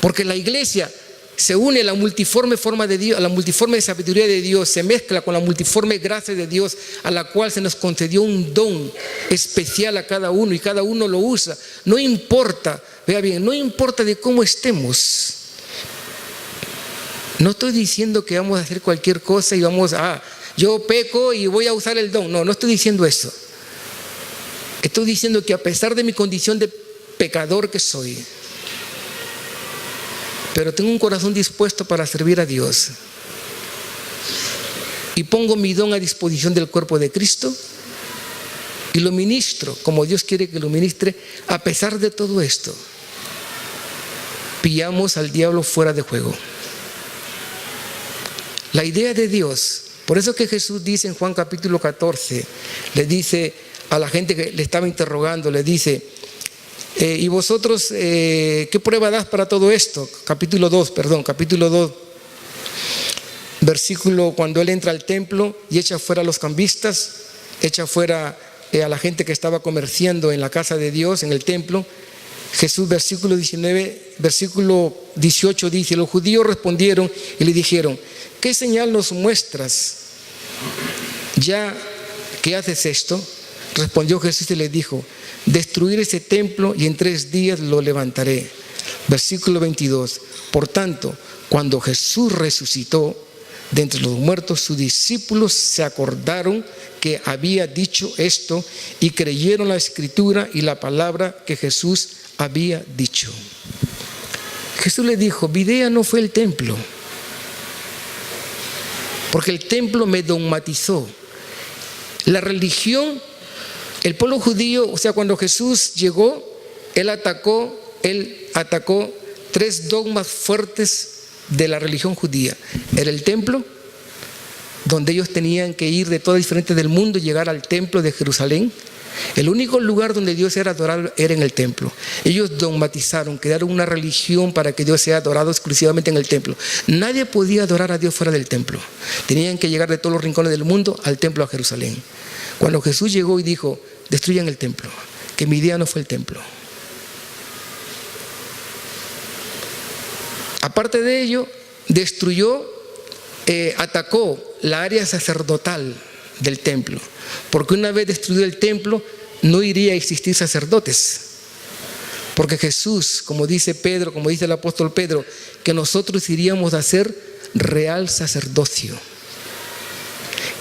A: Porque la iglesia se une a la multiforme forma de Dios, a la multiforme sabiduría de Dios, se mezcla con la multiforme gracia de Dios, a la cual se nos concedió un don especial a cada uno, y cada uno lo usa. No importa, vea bien, no importa de cómo estemos. No estoy diciendo que vamos a hacer cualquier cosa y yo peco y voy a usar el don. No estoy diciendo eso. Estoy diciendo que a pesar de mi condición de pecador que soy, pero tengo un corazón dispuesto para servir a Dios, y pongo mi don a disposición del cuerpo de Cristo y lo ministro como Dios quiere que lo ministre. A pesar de todo esto, pillamos al diablo fuera de juego. La idea de Dios, por eso que Jesús dice en Juan capítulo 14, le dice a la gente que le estaba interrogando, le dice: ¿y vosotros qué prueba das para todo esto? Capítulo 2, versículo, cuando él entra al templo y echa fuera a los cambistas, echa fuera a la gente que estaba comerciando en la casa de Dios, en el templo. Jesús, versículo 18 dice: los judíos respondieron y le dijeron: ¿qué señal nos muestras ya que haces esto? Respondió Jesús y le dijo: destruir ese templo y en 3 días lo levantaré. Versículo 22. Por tanto, cuando Jesús resucitó de entre los muertos, sus discípulos se acordaron que había dicho esto y creyeron la escritura y la palabra que Jesús había dicho. Jesús le dijo: mi idea no fue el templo, porque el templo me dogmatizó. La religión, el pueblo judío, o sea, cuando Jesús llegó, Él atacó 3 dogmas fuertes de la religión judía. Era el templo, donde ellos tenían que ir de todas diferentes del mundo, llegar al templo de Jerusalén. El único lugar donde Dios era adorado era en el templo. Ellos dogmatizaron, crearon una religión para que Dios sea adorado exclusivamente en el templo. Nadie podía adorar a Dios fuera del templo. Tenían que llegar de todos los rincones del mundo al templo a Jerusalén. Cuando Jesús llegó y dijo: destruyan el templo, que mi idea no fue el templo. Aparte de ello, atacó la área sacerdotal del templo, porque una vez destruido el templo no iría a existir sacerdotes, porque Jesús, como dice Pedro, como dice el apóstol Pedro, que nosotros iríamos a ser real sacerdocio,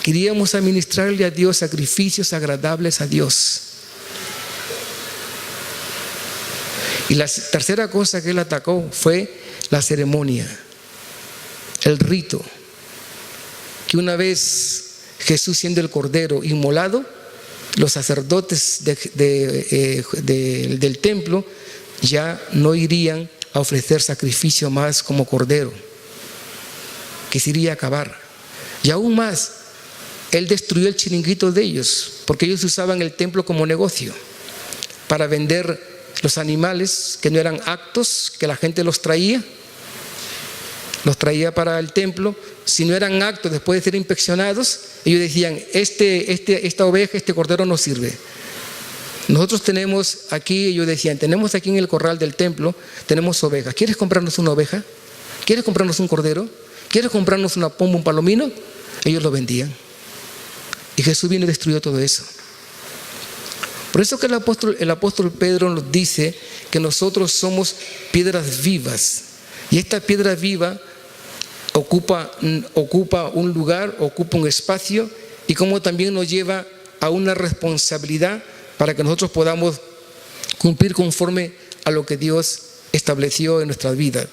A: que iríamos a ministrarle a Dios sacrificios agradables a Dios. Y la tercera cosa que él atacó fue la ceremonia, el rito, que una vez Jesús siendo el cordero inmolado, los sacerdotes del templo ya no irían a ofrecer sacrificio más como cordero, que se iría a acabar. Y aún más, Él destruyó el chiringuito de ellos, porque ellos usaban el templo como negocio para vender los animales que no eran aptos, que la gente los traía para el templo. Si no eran aptos, después de ser inspeccionados, ellos decían, esta oveja, este cordero no sirve. Nosotros tenemos aquí, ellos decían, tenemos aquí en el corral del templo, tenemos ovejas. ¿Quieres comprarnos una oveja? ¿Quieres comprarnos un cordero? ¿Quieres comprarnos una pomba, un palomino? Ellos lo vendían. Y Jesús vino y destruyó todo eso. Por eso que el apóstol Pedro nos dice que nosotros somos piedras vivas. Y esta piedra viva ocupa un lugar, ocupa un espacio, y como también nos lleva a una responsabilidad para que nosotros podamos cumplir conforme a lo que Dios estableció en nuestras vidas.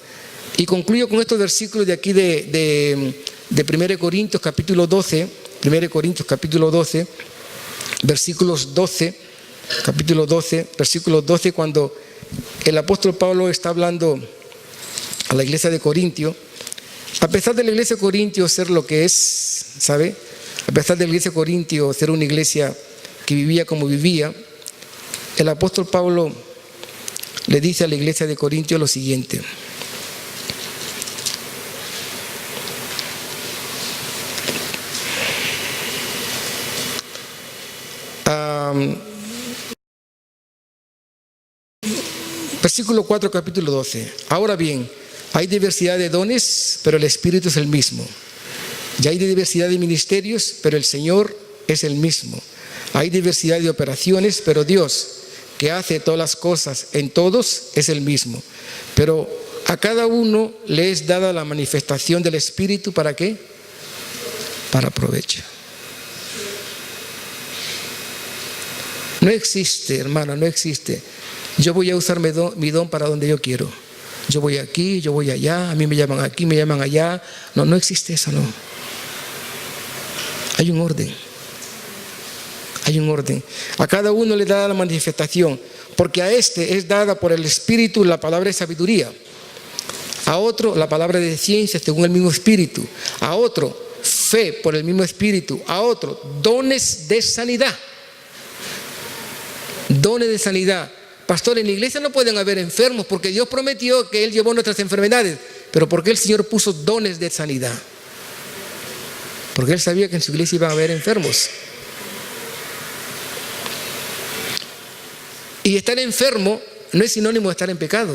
A: Y concluyo con estos versículos de aquí de 1 Corintios capítulo 12, 1 Corintios capítulo 12, versículos 12, capítulo 12, versículo 12, cuando el apóstol Pablo está hablando a la iglesia de Corintio. A pesar de la iglesia de Corintio ser lo que es, ¿sabe? A pesar de la iglesia de Corintio ser una iglesia que vivía como vivía, el apóstol Pablo le dice a la iglesia de Corintio lo siguiente. Versículo 4, capítulo 12. Ahora bien, hay diversidad de dones, pero el Espíritu es el mismo. Y hay diversidad de ministerios, pero el Señor es el mismo. Hay diversidad de operaciones, pero Dios, que hace todas las cosas en todos, es el mismo. Pero a cada uno le es dada la manifestación del Espíritu, ¿para qué? Para provecho. No existe, hermano, no existe. Yo voy a usar mi don para donde yo quiero. Yo voy aquí, yo voy allá, a mí me llaman aquí, me llaman allá. No existe eso, no. Hay un orden. Hay un orden. A cada uno le da la manifestación, porque a este es dada por el Espíritu la palabra de sabiduría. A otro la palabra de ciencia según el mismo Espíritu. A otro fe por el mismo Espíritu. A otro dones de sanidad. Dones de sanidad. Pastor, en la iglesia no pueden haber enfermos porque Dios prometió que Él llevó nuestras enfermedades. Pero ¿por qué el Señor puso dones de sanidad? Porque Él sabía que en su iglesia iban a haber enfermos. Y estar enfermo no es sinónimo de estar en pecado.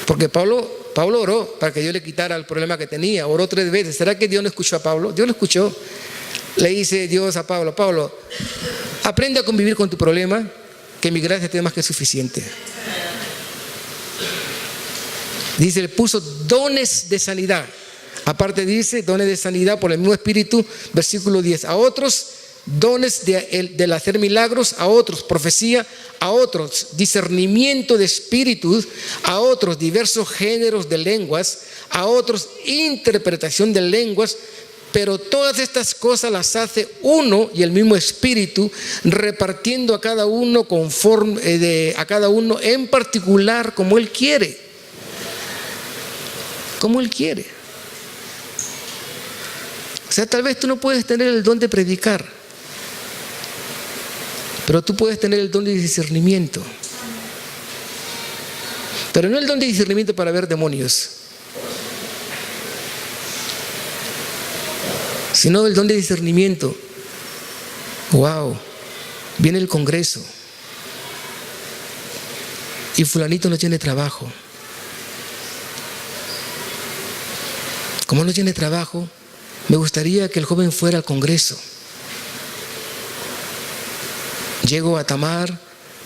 A: Porque Pablo oró para que Dios le quitara el problema que tenía. Oró 3 veces. ¿Será que Dios no escuchó a Pablo? Dios lo escuchó. Le dice Dios a Pablo, Pablo, aprende a convivir con tu problema, que mi gracia te es más que suficiente. Dice, le puso dones de sanidad. Aparte dice, dones de sanidad por el mismo Espíritu, versículo 10. A otros, dones del hacer milagros, a otros, profecía, a otros, discernimiento de espíritus, a otros, diversos géneros de lenguas, a otros, interpretación de lenguas. Pero todas estas cosas las hace uno y el mismo Espíritu, repartiendo a cada uno a cada uno en particular como Él quiere. Como Él quiere. O sea, tal vez tú no puedes tener el don de predicar, pero tú puedes tener el don de discernimiento. Pero no el don de discernimiento para ver demonios, sino el don de discernimiento. Wow, viene el congreso y fulanito no tiene trabajo. Como no tiene trabajo, me gustaría que el joven fuera al congreso. Llego a Tamar,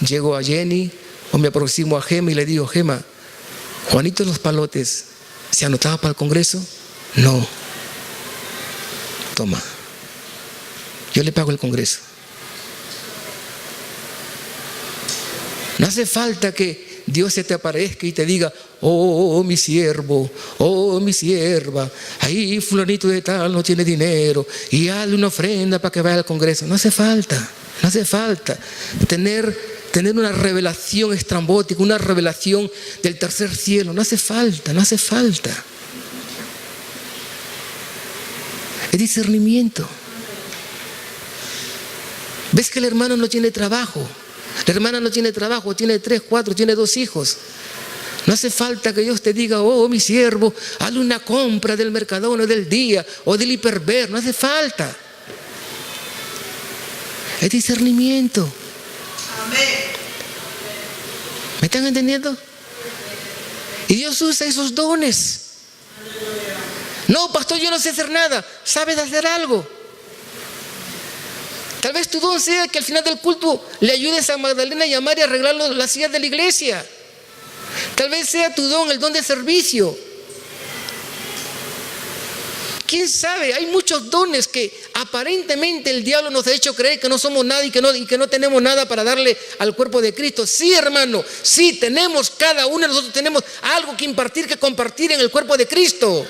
A: llego a Jenny, o me aproximo a Gema y le digo, Gema, Juanito Los Palotes, ¿se anotaba para el congreso? No. Toma, yo le pago el congreso. No hace falta que Dios se te aparezca y te diga, oh mi siervo, oh mi sierva, ahí fulanito de tal no tiene dinero y hazle una ofrenda para que vaya al congreso. No hace falta tener una revelación estrambótica, una revelación del tercer cielo. No hace falta. Es discernimiento. ¿Ves que el hermano no tiene trabajo? La hermana no tiene trabajo, tiene 3, 4, tiene 2 hijos. No hace falta que Dios te diga, oh, mi siervo, hazle una compra del Mercadona del día o del Hiperver. No hace falta. Es discernimiento. ¿Me están entendiendo? Y Dios usa esos dones. No, pastor, yo no sé hacer nada. ¿Sabes hacer algo? Tal vez tu don sea que al final del culto le ayudes a Magdalena y a María a arreglar las sillas de la iglesia. Tal vez sea tu don, el don de servicio. ¿Quién sabe? Hay muchos dones que aparentemente el diablo nos ha hecho creer que no somos nada y que no tenemos nada para darle al cuerpo de Cristo. Sí, hermano, sí, tenemos, cada uno de nosotros tenemos algo que impartir, que compartir en el cuerpo de Cristo.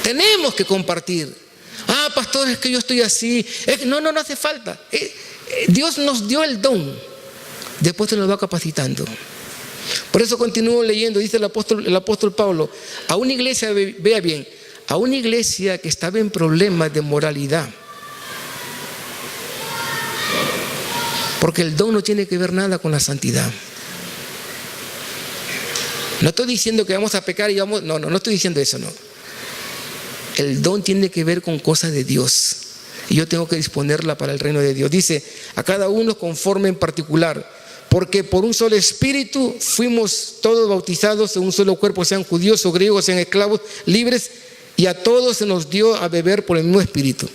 A: Tenemos que compartir. Ah, pastor, es que yo estoy así. No hace falta. Dios nos dio el don. Después se nos va capacitando. Por eso continúo leyendo, dice el apóstol Pablo, a una iglesia, vea bien, a una iglesia que estaba en problemas de moralidad. Porque el don no tiene que ver nada con la santidad. No estoy diciendo que vamos a pecar y vamos, no estoy diciendo eso, no. El don tiene que ver con cosas de Dios. Y yo tengo que disponerla para el reino de Dios. Dice, a cada uno conforme en particular. Porque por un solo espíritu fuimos todos bautizados en un solo cuerpo, sean judíos o griegos, sean esclavos, libres, y a todos se nos dio a beber por el mismo espíritu.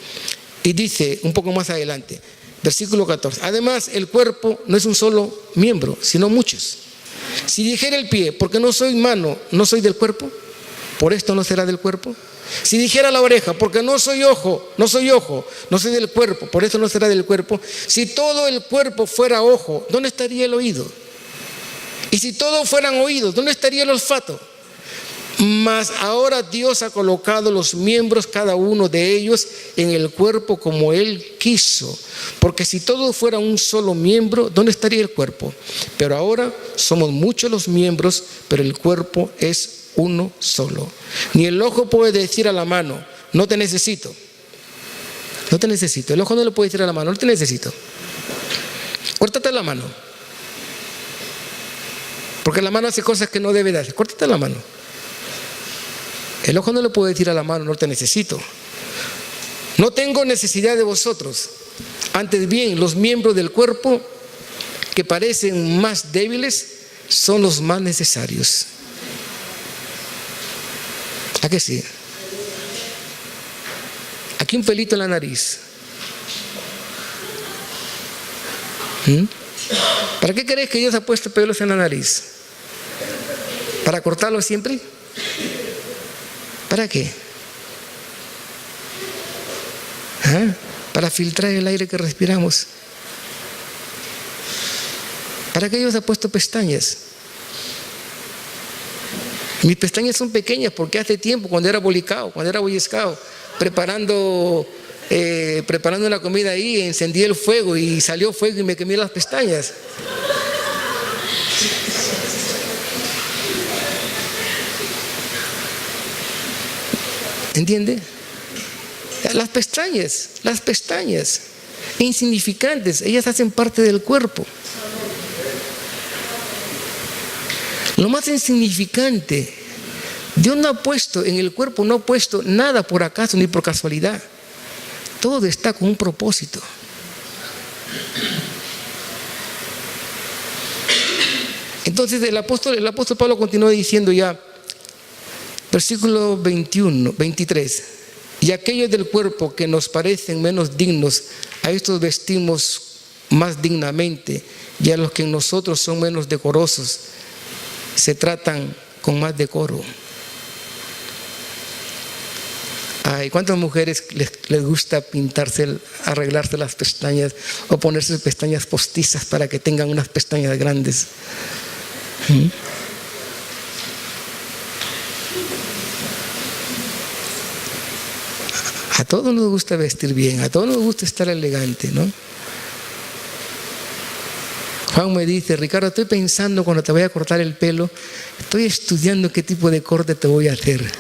A: Y dice un poco más adelante, versículo 14, además el cuerpo no es un solo miembro, sino muchos. Si dijera el pie, porque no soy mano, no soy del cuerpo, por esto no será del cuerpo. Si dijera la oreja, porque no soy ojo, no soy del cuerpo, por eso no será del cuerpo. Si todo el cuerpo fuera ojo, ¿dónde estaría el oído? Y si todos fueran oídos, ¿dónde estaría el olfato? Mas ahora Dios ha colocado los miembros, cada uno de ellos, en el cuerpo como Él quiso. Porque si todo fuera un solo miembro, ¿dónde estaría el cuerpo? Pero ahora somos muchos los miembros, pero el cuerpo es uno solo. Ni el ojo puede decir a la mano, no te necesito. No te necesito. El ojo no le puede decir a la mano, no te necesito. Córtate la mano. Porque la mano hace cosas que no debe de hacer. Córtate la mano. El ojo no le puede decir a la mano, no te necesito. No tengo necesidad de vosotros. Antes bien, los miembros del cuerpo que parecen más débiles son los más necesarios. ¿A qué sí? Aquí un pelito en la nariz. ¿Para qué crees que Dios ha puesto pelos en la nariz? ¿Para cortarlo siempre? ¿Para qué? Para filtrar el aire que respiramos. ¿Para qué Dios ha puesto pestañas? Mis pestañas son pequeñas porque hace tiempo, cuando era bolicao, cuando era boy scout, preparando una comida ahí, encendí el fuego y salió fuego y me quemé las pestañas. ¿Entiende? Las pestañas insignificantes, ellas hacen parte del cuerpo. Lo más insignificante, Dios no ha puesto en el cuerpo, no ha puesto nada por acaso ni por casualidad. Todo está con un propósito. Entonces el apóstol Pablo continúa diciendo ya, versículo 23, y aquellos del cuerpo que nos parecen menos dignos, a estos vestimos más dignamente, y a los que en nosotros son menos decorosos, se tratan con más decoro. Ay, ¿cuántas mujeres les gusta pintarse, arreglarse las pestañas o ponerse pestañas postizas para que tengan unas pestañas grandes? A todos nos gusta vestir bien, a todos nos gusta estar elegante, ¿no? Juan me dice, Ricardo, estoy pensando cuando te voy a cortar el pelo, estoy estudiando qué tipo de corte te voy a hacer.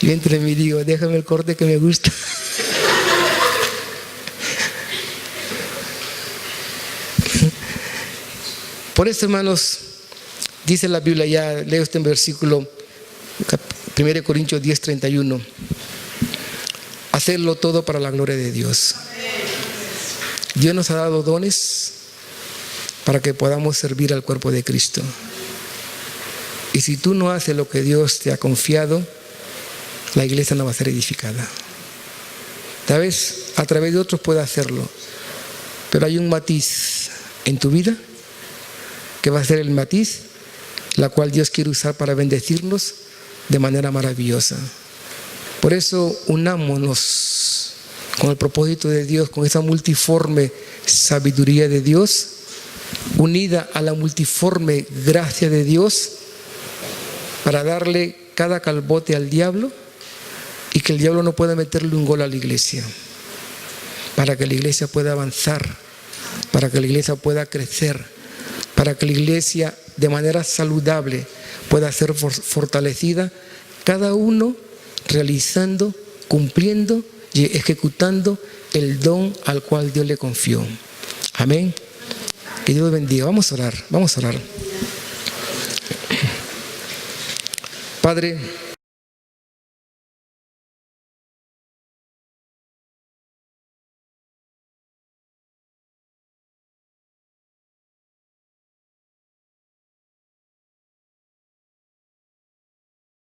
A: Yo entre mí digo, déjame el corte que me gusta. Por eso, hermanos, dice la Biblia, ya leo este versículo, 1 Corintios 10:31. Hacerlo todo para la gloria de Dios. Dios nos ha dado dones para que podamos servir al cuerpo de Cristo. Y si tú no haces lo que Dios te ha confiado, la iglesia no va a ser edificada. Tal vez a través de otros pueda hacerlo, pero hay un matiz en tu vida que va a ser el matiz la cual Dios quiere usar para bendecirnos de manera maravillosa. Por eso unámonos con el propósito de Dios, con esa multiforme sabiduría de Dios, unida a la multiforme gracia de Dios, para darle cada calbote al diablo y que el diablo no pueda meterle un gol a la iglesia, para que la iglesia pueda avanzar, para que la iglesia pueda crecer, para que la iglesia de manera saludable pueda ser fortalecida, cada uno realizando, cumpliendo y ejecutando el don al cual Dios le confió. Amén. Que Dios bendiga. Vamos a orar, vamos a orar. Padre,